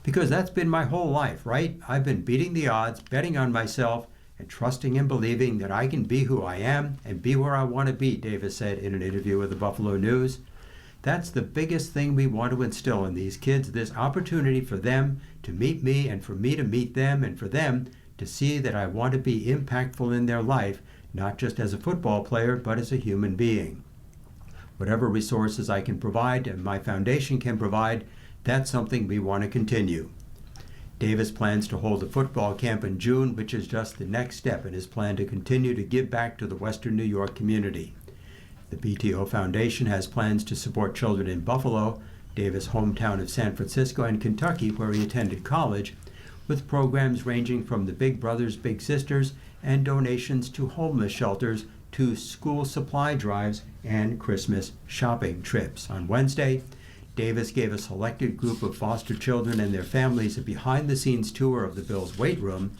Because that's been my whole life, right? I've been beating the odds, betting on myself, and trusting and believing that I can be who I am and be where I want to be, Davis said in an interview with the Buffalo News. That's the biggest thing we want to instill in these kids, this opportunity for them to meet me and for me to meet them and for them to see that I want to be impactful in their life, not just as a football player, but as a human being. Whatever resources I can provide and my foundation can provide, that's something we want to continue. Davis plans to hold a football camp in June, which is just the next step in his plan to continue to give back to the Western New York community. The BTO Foundation has plans to support children in Buffalo, Davis' hometown of San Francisco, and Kentucky, where he attended college, with programs ranging from the Big Brothers Big Sisters and donations to homeless shelters to school supply drives and Christmas shopping trips. On Wednesday, Davis gave a selected group of foster children and their families a behind-the-scenes tour of the Bills' weight room.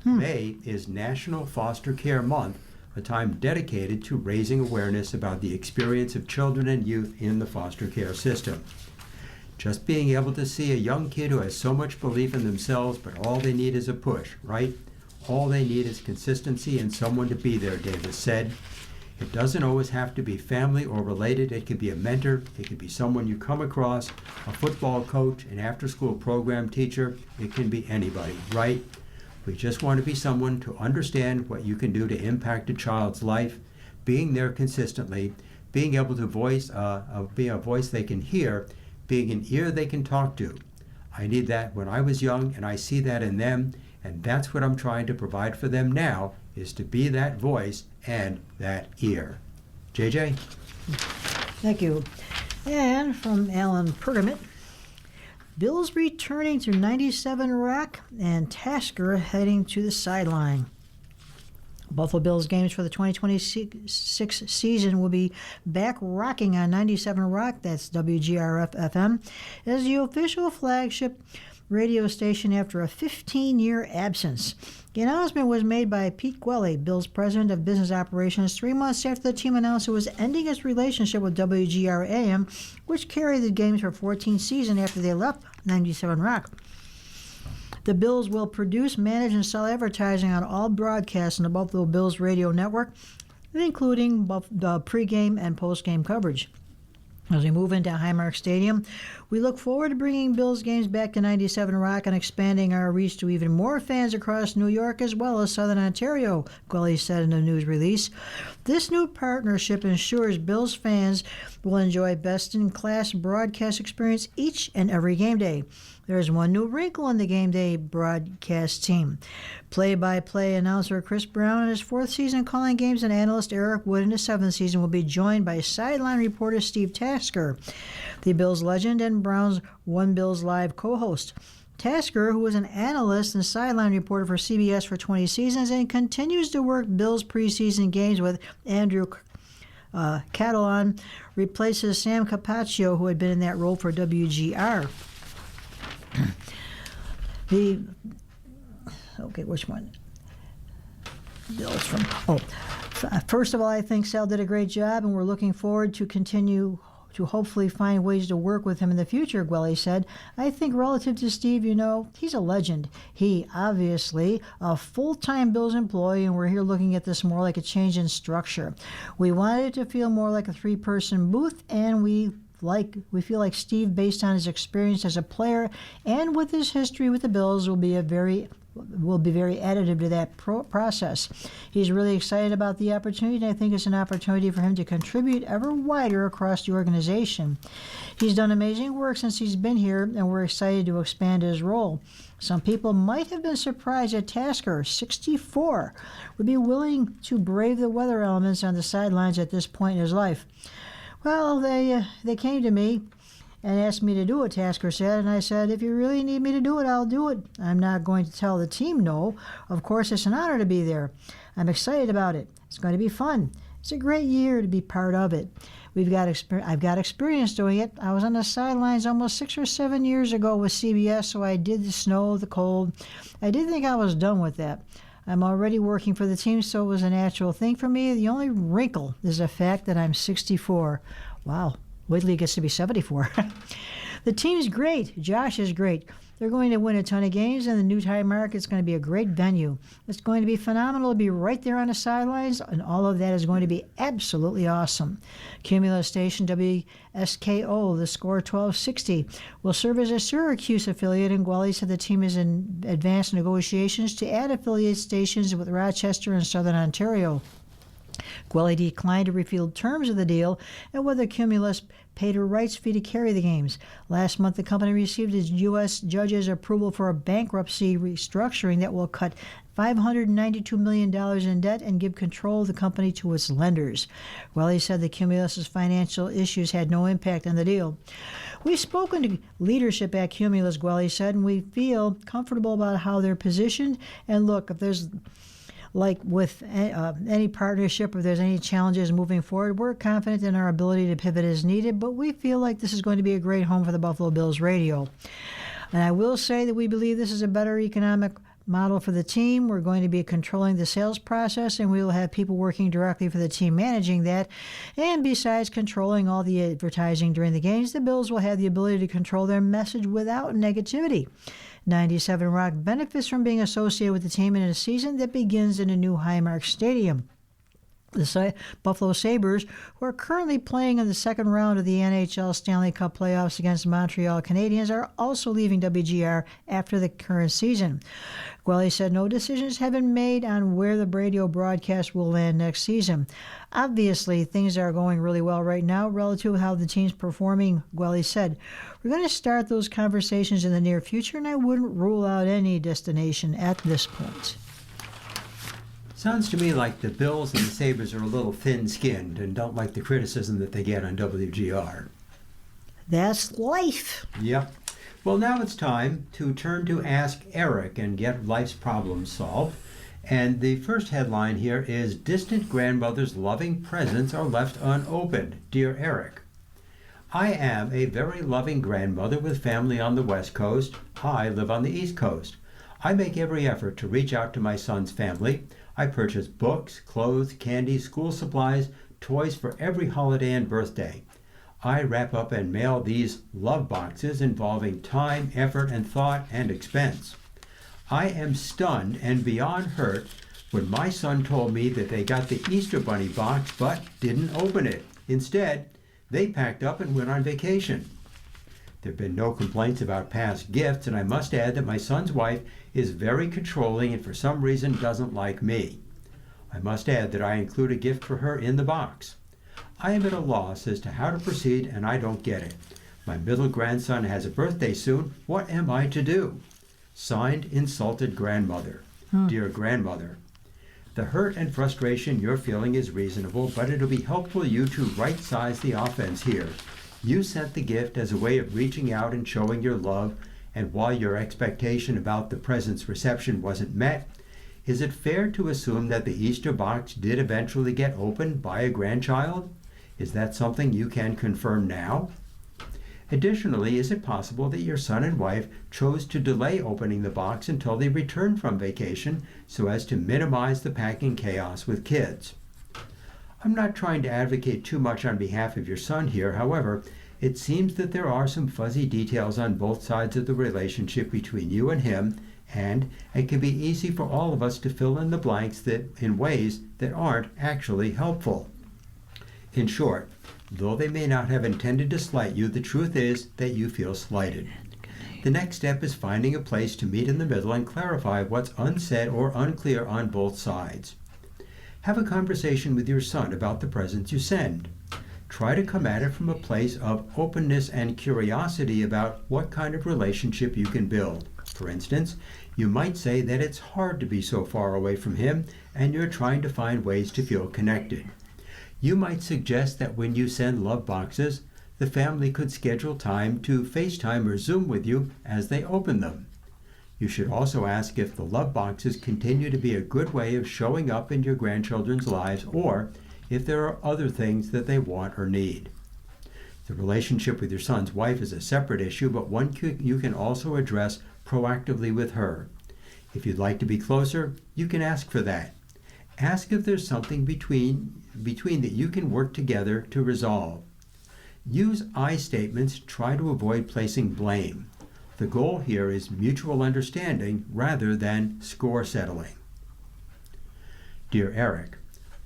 May is National Foster Care Month, a time dedicated to raising awareness about the experience of children and youth in the foster care system. Just being able to see a young kid who has so much belief in themselves, but all they need is a push, right? All they need is consistency and someone to be there, Davis said. It doesn't always have to be family or related. It could be a mentor. It could be someone you come across, a football coach, an after-school program teacher. It can be anybody, right? We just want to be someone to understand what you can do to impact a child's life, being there consistently, being able to be a voice they can hear, being an ear they can talk to. I need that when I was young, and I see that in them, and that's what I'm trying to provide for them now, is to be that voice and that ear. JJ? Thank you. And from Alan Pergamit, Bills returning to 97 Rock and Tasker heading to the sideline. Buffalo Bills games for the 2026 season will be back rocking on 97 Rock, that's WGRF-FM, as the official flagship radio station after a 15-year absence. The announcement was made by Pete Gwelly, Bills President of Business Operations, 3 months after the team announced it was ending its relationship with WGR-AM, which carried the games for 14 seasons after they left 97 Rock. The Bills will produce, manage, and sell advertising on all broadcasts in the Buffalo Bills radio network, including the pregame and postgame coverage. As we move into Highmark Stadium, we look forward to bringing Bills games back to 97 Rock and expanding our reach to even more fans across New York as well as Southern Ontario, Gwelly said in a news release. This new partnership ensures Bills fans will enjoy best-in-class broadcast experience each and every game day. There's one new wrinkle in the game day broadcast team. Play-by-play announcer Chris Brown in his 4th season calling games and analyst Eric Wood in his 7th season will be joined by sideline reporter Steve Tasker Tasker, the Bills legend and Browns One Bills Live co-host. Tasker, who was an analyst and sideline reporter for CBS for 20 seasons and continues to work Bills preseason games with Andrew Catalon, replaces Sam Capaccio, who had been in that role for WGR. Which one? Bills from. First of all, I think Sal did a great job, and we're looking forward to continue to hopefully find ways to work with him in the future, Gwelly said. I think relative to Steve, he's a legend. He, obviously, a full-time Bills employee, and we're here looking at this more like a change in structure. We wanted it to feel more like a three-person booth, and we feel like Steve, based on his experience as a player and with his history with the Bills, will be very additive to that process. He's really excited about the opportunity, and I think it's an opportunity for him to contribute ever wider across the organization. He's done amazing work since he's been here, and we're excited to expand his role. Some people might have been surprised that Tasker, 64, would be willing to brave the weather elements on the sidelines at this point in his life. Well, they came to me and asked me to do it, Tasker said, and I said, if you really need me to do it, I'll do it. I'm not going to tell the team no. Of course, it's an honor to be there. I'm excited about it. It's going to be fun. It's a great year to be part of it. I've got experience doing it. I was on the sidelines almost 6 or 7 years ago with CBS, so I did the snow, the cold. I did think I was done with that. I'm already working for the team, so it was a natural thing for me. The only wrinkle is the fact that I'm 64. Wow. Wait till he gets to be 74. The team's great. Josh is great. They're going to win a ton of games, and the new Highmark is going to be a great venue. It's going to be phenomenal to be right there on the sidelines, and all of that is going to be absolutely awesome. Cumulus Station WSKO, the score 1260, will serve as a Syracuse affiliate, and Gwelly said the team is in advanced negotiations to add affiliate stations with Rochester and Southern Ontario. Gwelly declined to reveal terms of the deal and whether Cumulus paid a rights fee to carry the games. Last month, the company received its U.S. judge's approval for a bankruptcy restructuring that will cut $592 million in debt and give control of the company to its lenders. Gwelly said the Cumulus's financial issues had no impact on the deal. We've spoken to leadership at Cumulus, Gwelly said, and we feel comfortable about how they're positioned. And look, if there's like with any partnership, if there's any challenges moving forward, we're confident in our ability to pivot as needed, but we feel like this is going to be a great home for the Buffalo Bills radio. And I will say that we believe this is a better economic model for the team. We're going to be controlling the sales process, and we will have people working directly for the team managing that. And besides controlling all the advertising during the games, the Bills will have the ability to control their message without negativity. 97 Rock benefits from being associated with the team in a season that begins in a new Highmark Stadium. The Buffalo Sabres, who are currently playing in the second round of the NHL Stanley Cup playoffs against the Montreal Canadiens, are also leaving WGR after the current season. Gwelly said no decisions have been made on where the radio broadcast will land next season. Obviously, things are going really well right now relative to how the team's performing, Gwelly said. We're going to start those conversations in the near future, and I wouldn't rule out any destination at this point. Sounds to me like the Bills and the Sabres are a little thin-skinned and don't like the criticism that they get on WGR. That's life. Yep. Well, now it's time to turn to Ask Eric and get life's problems solved. And the first headline here is, Distant Grandmother's Loving Presents Are Left Unopened. Dear Eric, I am a very loving grandmother with family on the West Coast. I live on the East Coast. I make every effort to reach out to my son's family. I purchase books, clothes, candy, school supplies, toys for every holiday and birthday. I wrap up and mail these love boxes involving time, effort, and thought and expense. I am stunned and beyond hurt when my son told me that they got the Easter Bunny box but didn't open it. Instead, they packed up and went on vacation. There have been no complaints about past gifts, and I must add that my son's wife is very controlling and for some reason doesn't like me. I must add that I include a gift for her in the box. I am at a loss as to how to proceed, and I don't get it. My middle grandson has a birthday soon. What am I to do? Signed, Insulted Grandmother. Dear Grandmother, the hurt and frustration you're feeling is reasonable, but it'll be helpful you to right-size the offense here. You sent the gift as a way of reaching out and showing your love, and while your expectation about the present's reception wasn't met, is it fair to assume that the Easter box did eventually get opened by a grandchild? Is that something you can confirm now? Additionally, is it possible that your son and wife chose to delay opening the box until they returned from vacation so as to minimize the packing chaos with kids? I'm not trying to advocate too much on behalf of your son here. However, it seems that there are some fuzzy details on both sides of the relationship between you and him, and it can be easy for all of us to fill in the blanks in ways that aren't actually helpful. In short, though they may not have intended to slight you, the truth is that you feel slighted. The next step is finding a place to meet in the middle and clarify what's unsaid or unclear on both sides. Have a conversation with your son about the presents you send. Try to come at it from a place of openness and curiosity about what kind of relationship you can build. For instance, you might say that it's hard to be so far away from him and you're trying to find ways to feel connected. You might suggest that when you send love boxes, the family could schedule time to FaceTime or Zoom with you as they open them. You should also ask if the love boxes continue to be a good way of showing up in your grandchildren's lives, or if there are other things that they want or need. The relationship with your son's wife is a separate issue, but one you can also address proactively with her. If you'd like to be closer, you can ask for that. Ask if there's something between that you can work together to resolve. Use I statements. Try to avoid placing blame. The goal here is mutual understanding rather than score settling. Dear Eric,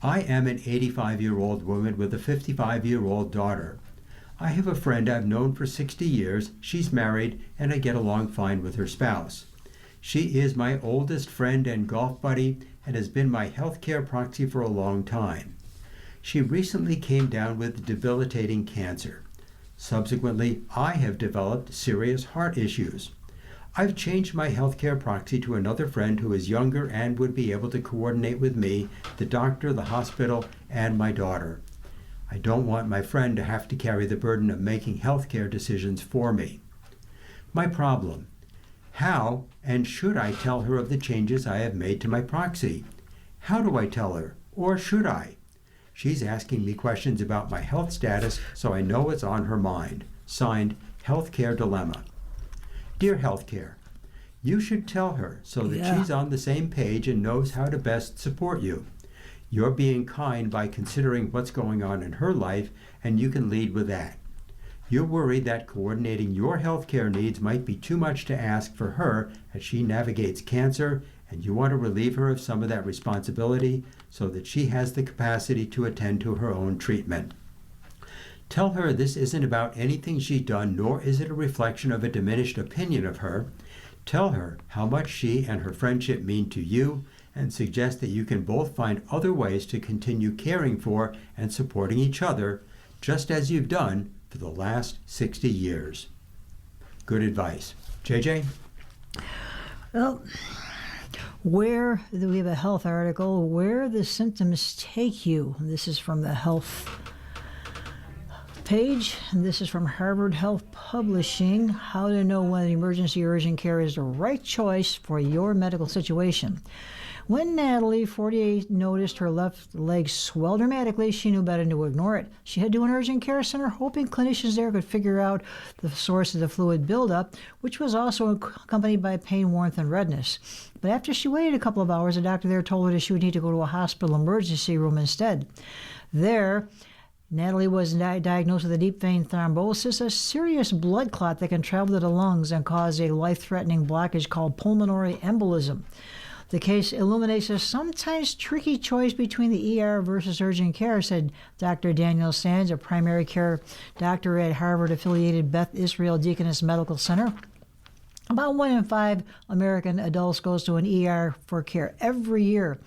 I am an 85-year-old woman with a 55-year-old daughter. I have a friend I've known for 60 years. She's married, and I get along fine with her spouse. She is my oldest friend and golf buddy and has been my healthcare proxy for a long time. She recently came down with debilitating cancer. Subsequently, I have developed serious heart issues. I've changed my healthcare proxy to another friend who is younger and would be able to coordinate with me, the doctor, the hospital, and my daughter. I don't want my friend to have to carry the burden of making healthcare decisions for me. My problem: how and should I tell her of the changes I have made to my proxy? How do I tell her, or should I? She's asking me questions about my health status, so I know it's on her mind. Signed, Healthcare Dilemma. Dear Healthcare, you should tell her so that she's on the same page and knows how to best support you. You're being kind by considering what's going on in her life, and you can lead with that. You're worried that coordinating your healthcare needs might be too much to ask for her as she navigates cancer, and you want to relieve her of some of that responsibility so that she has the capacity to attend to her own treatment. Tell her this isn't about anything she's done, nor is it a reflection of a diminished opinion of her. Tell her how much she and her friendship mean to you, and suggest that you can both find other ways to continue caring for and supporting each other, just as you've done for the last 60 years. Good advice. JJ? Well, where we have a health article, where the symptoms take you. This is from the health page, and this is from Harvard Health Publishing. How to know when emergency urgent care is the right choice for your medical situation. When Natalie, 48, noticed her left leg swell dramatically, she knew better to ignore it. She headed to an urgent care center, hoping clinicians there could figure out the source of the fluid buildup, which was also accompanied by pain, warmth, and redness. But after she waited a couple of hours, the doctor there told her that she would need to go to a hospital emergency room instead. There, Natalie was diagnosed with a deep vein thrombosis, a serious blood clot that can travel to the lungs and cause a life-threatening blockage called pulmonary embolism. The case illuminates a sometimes tricky choice between the ER versus urgent care, said Dr. Daniel Sands, a primary care doctor at Harvard-affiliated Beth Israel Deaconess Medical Center. About 1 in 5 American adults goes to an ER for care every year.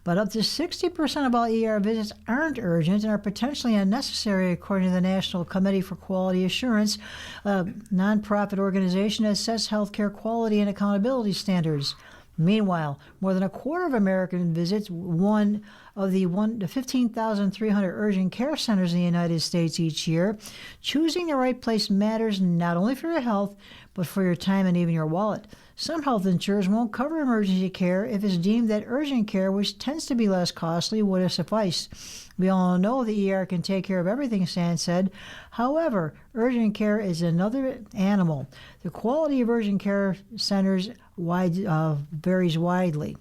But up to 60% of all ER visits aren't urgent and are potentially unnecessary, according to the National Committee for Quality Assurance, a nonprofit organization that sets healthcare quality and accountability standards. Meanwhile, more than a quarter of American visits, 1 of the 15,300 urgent care centers in the United States each year, choosing the right place matters not only for your health, but for your time and even your wallet. Some health insurers won't cover emergency care if it's deemed that urgent care, which tends to be less costly, would have sufficed. We all know the ER can take care of everything, Sands said. However, urgent care is another animal. The quality of urgent care centers varies widely.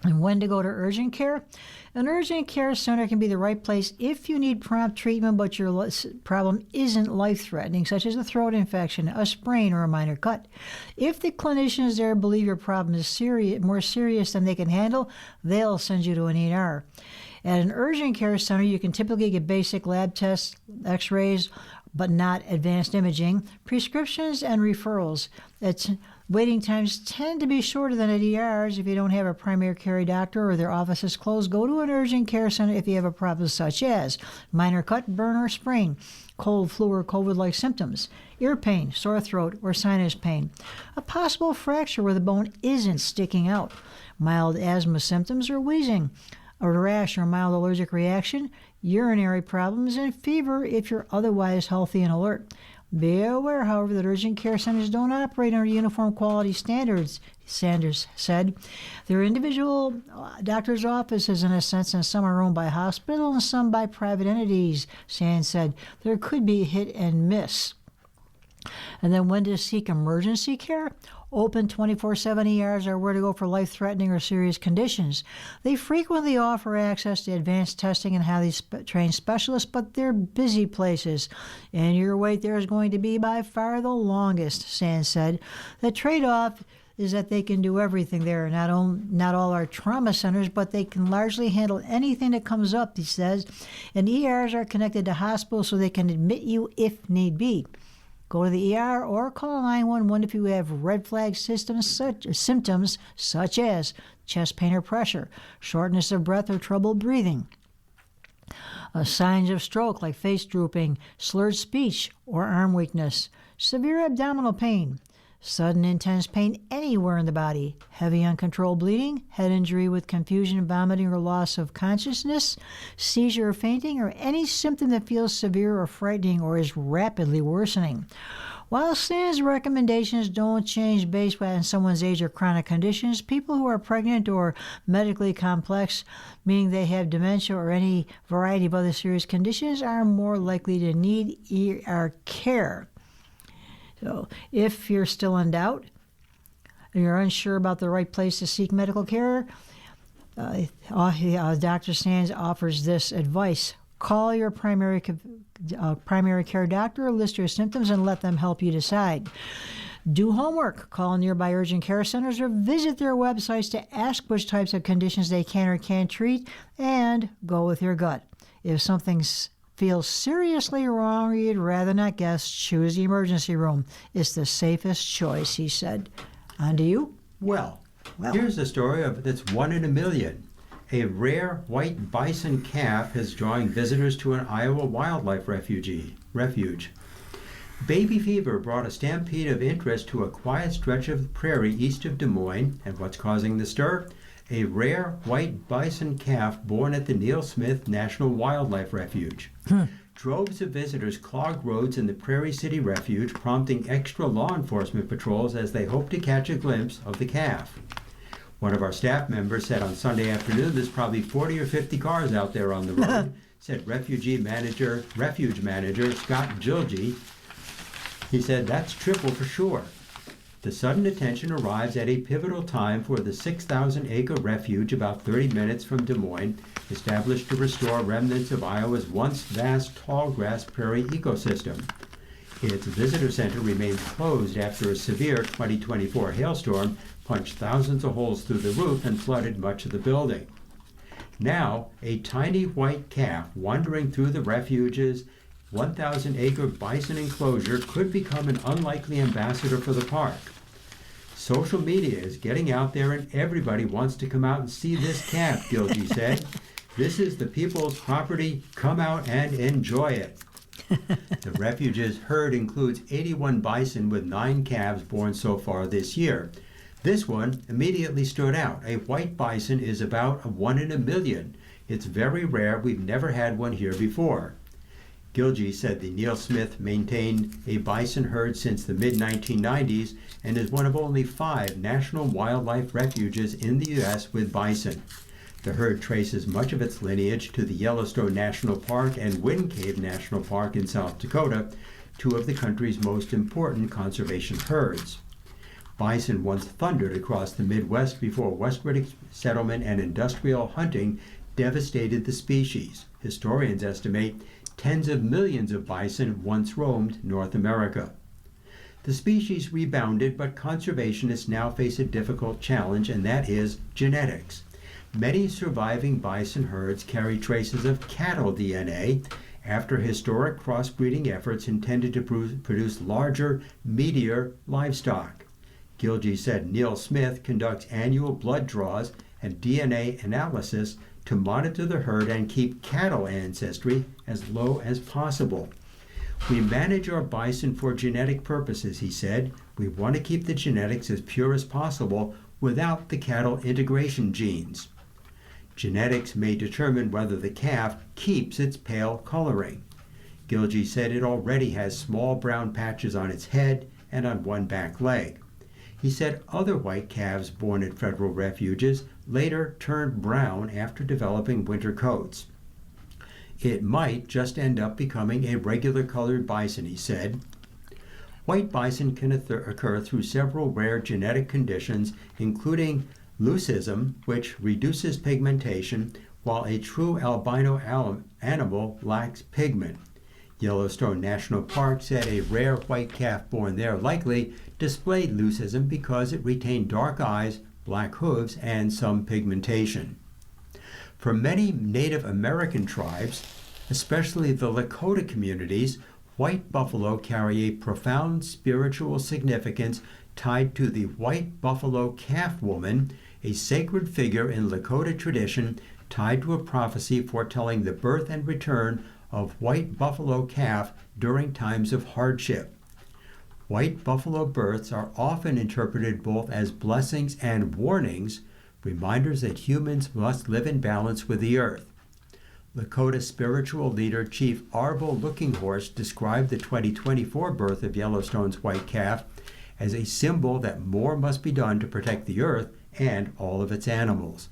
And when to go to urgent care? An urgent care center can be the right place if you need prompt treatment, but your problem isn't life-threatening, such as a throat infection, a sprain, or a minor cut. If the clinicians there believe your problem is more serious than they can handle, they'll send you to an ER. At an urgent care center, you can typically get basic lab tests, x-rays, but not advanced imaging, prescriptions, and referrals. Waiting times tend to be shorter than at ERs if you don't have a primary care doctor or their office is closed. Go to an urgent care center if you have a problem such as minor cut, burn, or sprain, cold, flu, or COVID-like symptoms, ear pain, sore throat, or sinus pain, a possible fracture where the bone isn't sticking out, mild asthma symptoms or wheezing, a rash or mild allergic reaction, urinary problems, and fever if you're otherwise healthy and alert. Be aware, however, that urgent care centers don't operate under uniform quality standards, Sanders said. They're individual doctors' offices in a sense, and some are owned by hospitals and some by private entities, Sanders said. There could be hit and miss. And then when to seek emergency care? Open 24/7 ERs are where to go for life-threatening or serious conditions. They frequently offer access to advanced testing and highly trained specialists, but they're busy places, and your wait there is going to be by far the longest, Sands said. The trade-off is that they can do everything there. Not all are trauma centers, but they can largely handle anything that comes up, he says. And ERs are connected to hospitals so they can admit you if need be. Go to the ER or call 911 if you have red flag symptoms such as chest pain or pressure, shortness of breath or trouble breathing, signs of stroke like face drooping, slurred speech or arm weakness, severe abdominal pain, sudden intense pain anywhere in the body, heavy uncontrolled bleeding, head injury with confusion, vomiting, or loss of consciousness, seizure or fainting, or any symptom that feels severe or frightening or is rapidly worsening. While Sands' recommendations don't change based on someone's age or chronic conditions, people who are pregnant or medically complex, meaning they have dementia or any variety of other serious conditions, are more likely to need ER care. So if you're still in doubt, and you're unsure about the right place to seek medical care, Dr. Sands offers this advice. Call your primary care doctor, list your symptoms, and let them help you decide. Do homework. Call nearby urgent care centers or visit their websites to ask which types of conditions they can or can't treat, and go with your gut. If something feels seriously wrong or you'd rather not guess, choose the emergency room. It's the safest choice, he said. On to you. Well, here's a story that's 1 in a million. A rare white bison calf is drawing visitors to an Iowa wildlife refuge. Baby fever brought a stampede of interest to a quiet stretch of prairie east of Des Moines, and what's causing the stir? A rare white bison calf born at the Neil Smith National Wildlife Refuge. Droves of visitors clogged roads in the Prairie City Refuge, prompting extra law enforcement patrols as they hope to catch a glimpse of the calf. One of our staff members said on Sunday afternoon there's probably 40 or 50 cars out there on the road, said refuge manager Scott Gilgy. He said that's triple for sure. The sudden attention arrives at a pivotal time for the 6,000-acre refuge about 30 minutes from Des Moines, established to restore remnants of Iowa's once vast tallgrass prairie ecosystem. Its visitor center remains closed after a severe 2024 hailstorm punched thousands of holes through the roof and flooded much of the building. Now, a tiny white calf wandering through the refuge's 1,000-acre bison enclosure could become an unlikely ambassador for the park. Social media is getting out there and everybody wants to come out and see this calf, Gilgy said. This is the people's property. Come out and enjoy it. The refuge's herd includes 81 bison with 9 calves born so far this year. This one immediately stood out. A white bison is about 1 in a million. It's very rare. We've never had one here before. Gilgee said the Neil Smith maintained a bison herd since the mid-1990s and is one of only 5 national wildlife refuges in the U.S. with bison. The herd traces much of its lineage to the Yellowstone National Park and Wind Cave National Park in South Dakota, 2 of the country's most important conservation herds. Bison once thundered across the Midwest before westward settlement and industrial hunting devastated the species. Historians estimate tens of millions of bison once roamed North America. The species rebounded, but conservationists now face a difficult challenge, and that is genetics. Many surviving bison herds carry traces of cattle DNA after historic crossbreeding efforts intended to produce larger, meatier livestock. Gilgee said Neil Smith conducts annual blood draws and DNA analysis to monitor the herd and keep cattle ancestry as low as possible. We manage our bison for genetic purposes, he said. We want to keep the genetics as pure as possible without the cattle integration genes. Genetics may determine whether the calf keeps its pale coloring. Gilgee said it already has small brown patches on its head and on one back leg. He said other white calves born at federal refuges later turned brown after developing winter coats. It might just end up becoming a regular colored bison, he said. White bison can occur through several rare genetic conditions, including leucism, which reduces pigmentation, while a true albino animal lacks pigment. Yellowstone National Park said a rare white calf born there likely displayed leucism because it retained dark eyes, black hooves, and some pigmentation. For many Native American tribes, especially the Lakota communities, white buffalo carry a profound spiritual significance tied to the white buffalo calf woman, a sacred figure in Lakota tradition tied to a prophecy foretelling the birth and return of white buffalo calf during times of hardship. White buffalo births are often interpreted both as blessings and warnings, reminders that humans must live in balance with the earth. Lakota spiritual leader Chief Arbo Looking Horse described the 2024 birth of Yellowstone's white calf as a symbol that more must be done to protect the earth and all of its animals.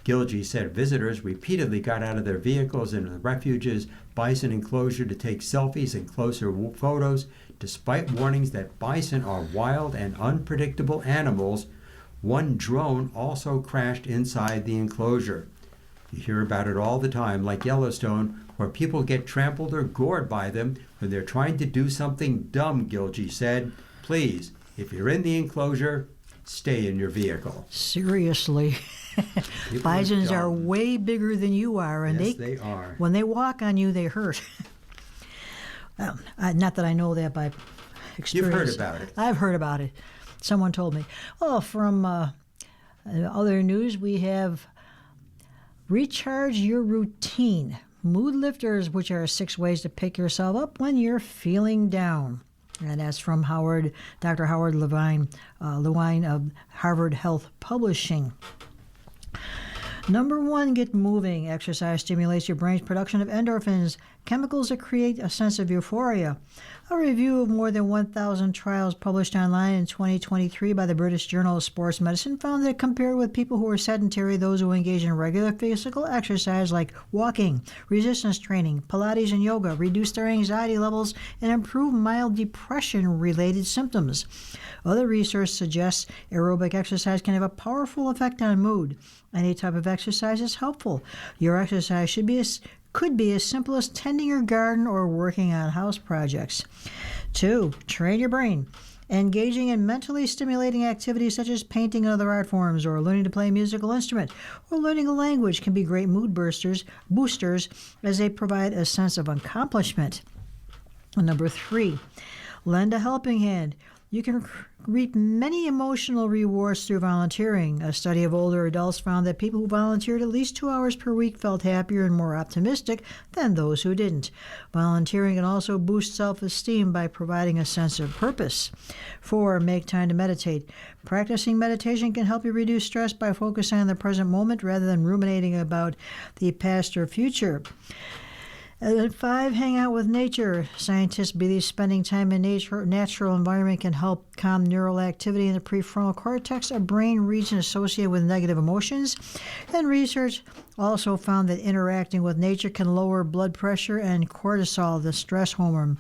Gilgee said visitors repeatedly got out of their vehicles in the refuge's bison enclosure to take selfies and closer photos, despite warnings that bison are wild and unpredictable animals. One drone also crashed inside the enclosure. You hear about it all the time, like Yellowstone, where people get trampled or gored by them when they're trying to do something dumb, Gilgee said. Please, if you're in the enclosure, stay in your vehicle. Seriously. Bisons are way bigger than you are, and yes, they are. When they walk on you, they hurt. Not that I know that by experience. You've heard about it. I've heard about it. Someone told me. Oh, from other news, we have Recharge Your Routine. Mood lifters, which are 6 ways to pick yourself up when you're feeling down. And that's from Dr. Howard Levine of Harvard Health Publishing. Number 1, get moving. Exercise stimulates your brain's production of endorphins, chemicals that create a sense of euphoria. A review of more than 1,000 trials published online in 2023 by the British Journal of Sports Medicine found that compared with people who are sedentary, those who engage in regular physical exercise like walking, resistance training, Pilates, and yoga reduce their anxiety levels and improve mild depression-related symptoms. Other research suggests aerobic exercise can have a powerful effect on mood. Any type of exercise is helpful. Your exercise could be as simple as tending your garden or working on house projects. 2, train your brain. Engaging in mentally stimulating activities such as painting and other art forms, or learning to play a musical instrument, or learning a language can be great mood boosters as they provide a sense of accomplishment. Number 3, lend a helping hand. You can reap many emotional rewards through volunteering. A study of older adults found that people who volunteered at least 2 hours per week felt happier and more optimistic than those who didn't. Volunteering can also boost self-esteem by providing a sense of purpose. 4. Make time to meditate. Practicing meditation can help you reduce stress by focusing on the present moment rather than ruminating about the past or future. 5, hang out with nature. Scientists believe spending time in natural environment can help calm neural activity in the prefrontal cortex, a brain region associated with negative emotions. And research also found that interacting with nature can lower blood pressure and cortisol, the stress hormone.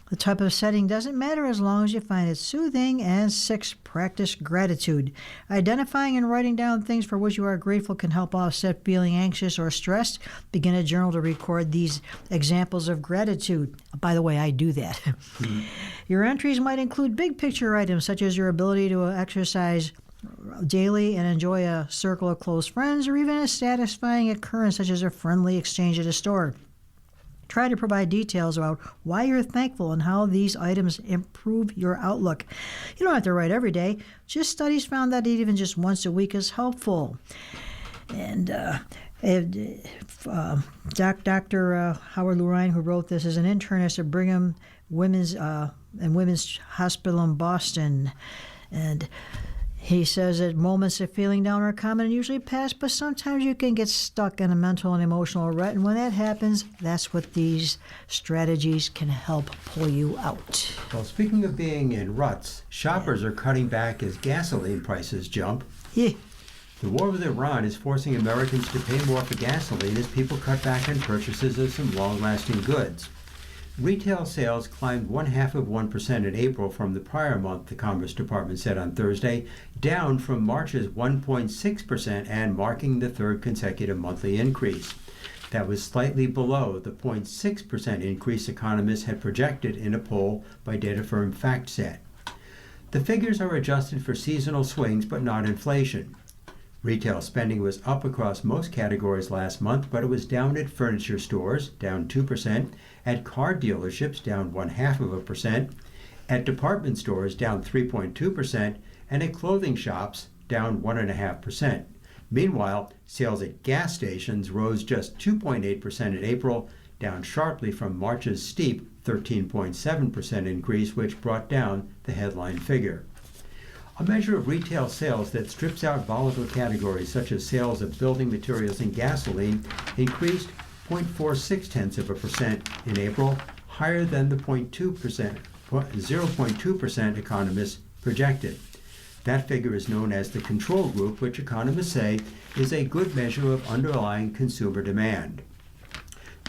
The type of setting doesn't matter as long as you find it soothing. And 6, practice gratitude. Identifying and writing down things for which you are grateful can help offset feeling anxious or stressed. Begin a journal to record these examples of gratitude. By the way, I do that. Mm-hmm. Your entries might include big picture items such as your ability to exercise daily and enjoy a circle of close friends, or even a satisfying occurrence such as a friendly exchange at a store. Try to provide details about why you're thankful and how these items improve your outlook. You don't have to write every day. Just studies found that even just once a week is helpful. And Dr. Howard Lurine, who wrote this, is an internist at Brigham Women's Hospital in Boston. And he says that moments of feeling down are common and usually pass, but sometimes you can get stuck in a mental and emotional rut. And when that happens, that's what these strategies can help pull you out. Well, speaking of being in ruts, shoppers are cutting back as gasoline prices jump. Yeah. The war with Iran is forcing Americans to pay more for gasoline as people cut back on purchases of some long-lasting goods. Retail sales climbed 0.5% in April from the prior month, the Commerce Department said on Thursday, down from March's 1.6% and marking the third consecutive monthly increase. That was slightly below the 0.6% increase economists had projected in a poll by data firm FactSet. The figures are adjusted for seasonal swings but not inflation. Retail spending was up across most categories last month, but it was down at furniture stores, down 2%, at car dealerships, down 0.5%, at department stores, down 3.2%, and at clothing shops, down 1.5%. Meanwhile, sales at gas stations rose just 2.8% in April, down sharply from March's steep 13.7% increase, which brought down the headline figure. A measure of retail sales that strips out volatile categories such as sales of building materials and gasoline increased 0.46% in April, higher than the 0.2% economists projected. That figure is known as the control group, which economists say is a good measure of underlying consumer demand.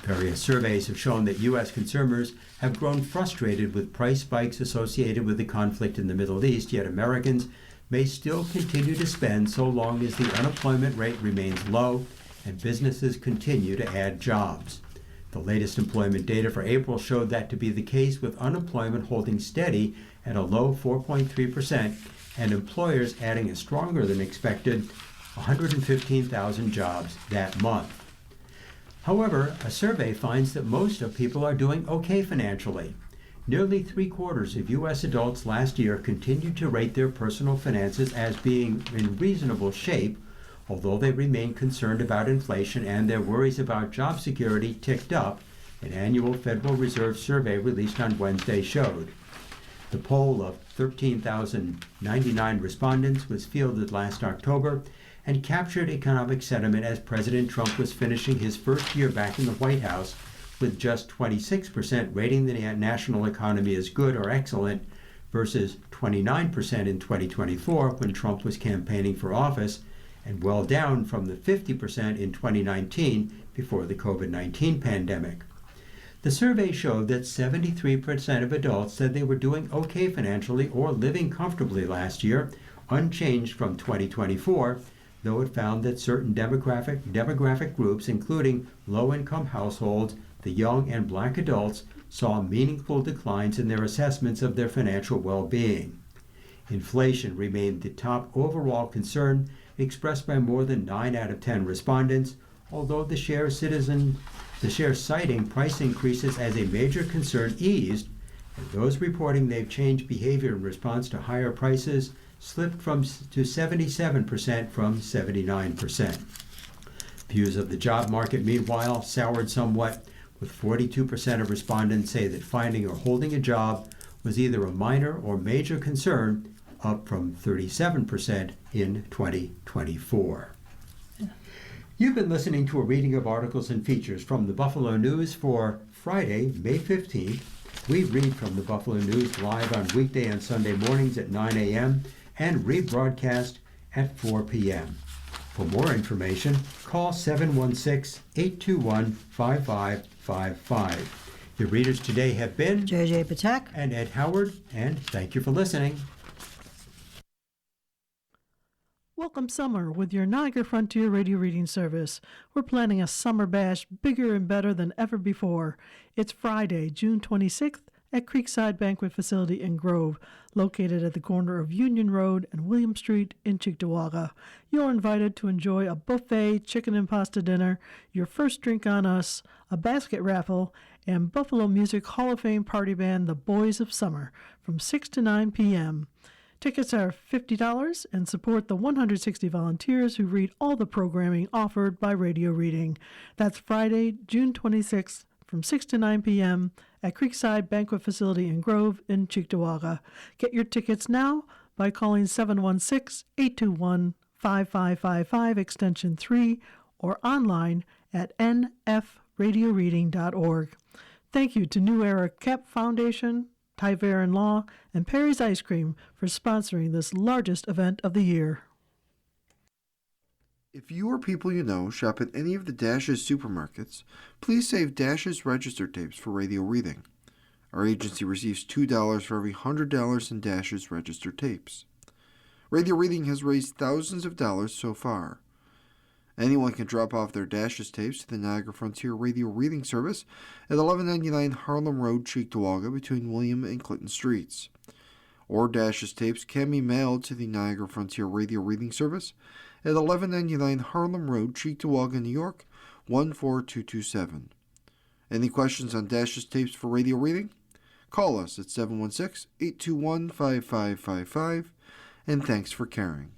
Various surveys have shown that U.S. consumers have grown frustrated with price spikes associated with the conflict in the Middle East, yet Americans may still continue to spend so long as the unemployment rate remains low and businesses continue to add jobs. The latest employment data for April showed that to be the case, with unemployment holding steady at a low 4.3% and employers adding a stronger than expected 115,000 jobs that month. However, a survey finds that most of people are doing okay financially. Nearly 3/4 of U.S. adults last year continued to rate their personal finances as being in reasonable shape, although they remain concerned about inflation and their worries about job security ticked up, an annual Federal Reserve survey released on Wednesday showed. The poll of 13,099 respondents was fielded last October and captured economic sentiment as President Trump was finishing his first year back in the White House, with just 26% rating the national economy as good or excellent versus 29% in 2024 when Trump was campaigning for office, and well down from the 50% in 2019 before the COVID-19 pandemic. The survey showed that 73% of adults said they were doing okay financially or living comfortably last year, unchanged from 2024, though it found that certain demographic groups, including low-income households, the young, and black adults, saw meaningful declines in their assessments of their financial well-being. Inflation remained the top overall concern, expressed by more than 9 out of 10 respondents, although the share citing price increases as a major concern eased And those reporting they've changed behavior in response to higher prices slipped to 77% from 79%. Views of the job market, meanwhile, soured somewhat, with 42% of respondents say that finding or holding a job was either a minor or major concern, up from 37% in 2024. You've been listening to a reading of articles and features from the Buffalo News for Friday, May 15th. We read from the Buffalo News live on weekday and Sunday mornings at 9 a.m. and rebroadcast at 4 p.m. For more information, call 716-821-5555. Your readers today have been JJ Patek and Ed Howard, and thank you for listening. Welcome summer with your Niagara Frontier Radio Reading Service. We're planning a summer bash bigger and better than ever before. It's Friday, June 26th at Creekside Banquet Facility in Grove, located at the corner of Union Road and William Street in Cheektowaga. You're invited to enjoy a buffet chicken and pasta dinner, your first drink on us, a basket raffle, and Buffalo Music Hall of Fame party band The Boys of Summer from 6 to 9 p.m. Tickets are $50 and support the 160 volunteers who read all the programming offered by Radio Reading. That's Friday, June 26th from 6 to 9 p.m. at Creekside Banquet Facility in Grove in Cheektowaga. Get your tickets now by calling 716-821-5555 extension 3 or online at nfradioreading.org. Thank you to New Era Kep Foundation, Tyverin Law, and Perry's Ice Cream for sponsoring this largest event of the year. If you or people you know shop at any of the Dash's supermarkets, please save Dash's register tapes for Radio Reading. Our agency receives $2 for every $100 in Dash's register tapes. Radio Reading has raised thousands of dollars so far. Anyone can drop off their Dash's tapes to the Niagara Frontier Radio Reading Service at 1199 Harlem Road, Cheektowaga, between William and Clinton Streets. Or Dash's tapes can be mailed to the Niagara Frontier Radio Reading Service at 1199 Harlem Road, Cheektowaga, New York, 14227. Any questions on Dash's tapes for Radio Reading? Call us at 716-821-5555, and thanks for caring.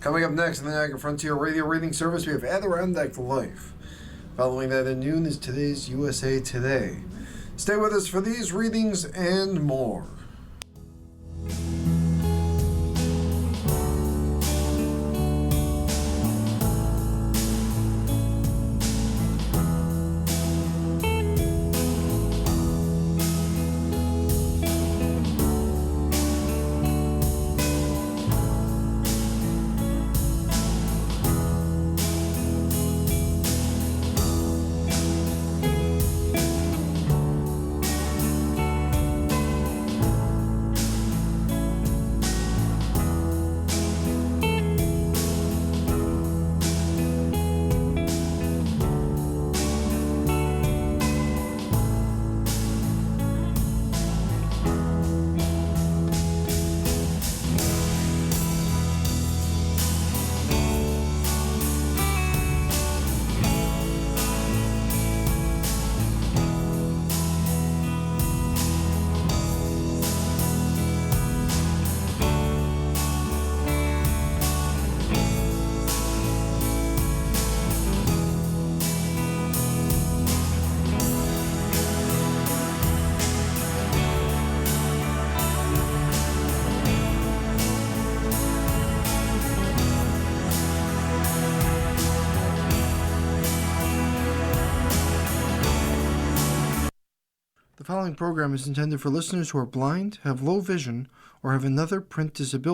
Coming up next in the Niagara Frontier Radio Reading Service, we have Adirondack Life. Following that at noon is today's USA Today. Stay with us for these readings and more. following program is intended for listeners who are blind, have low vision, or have another print disability.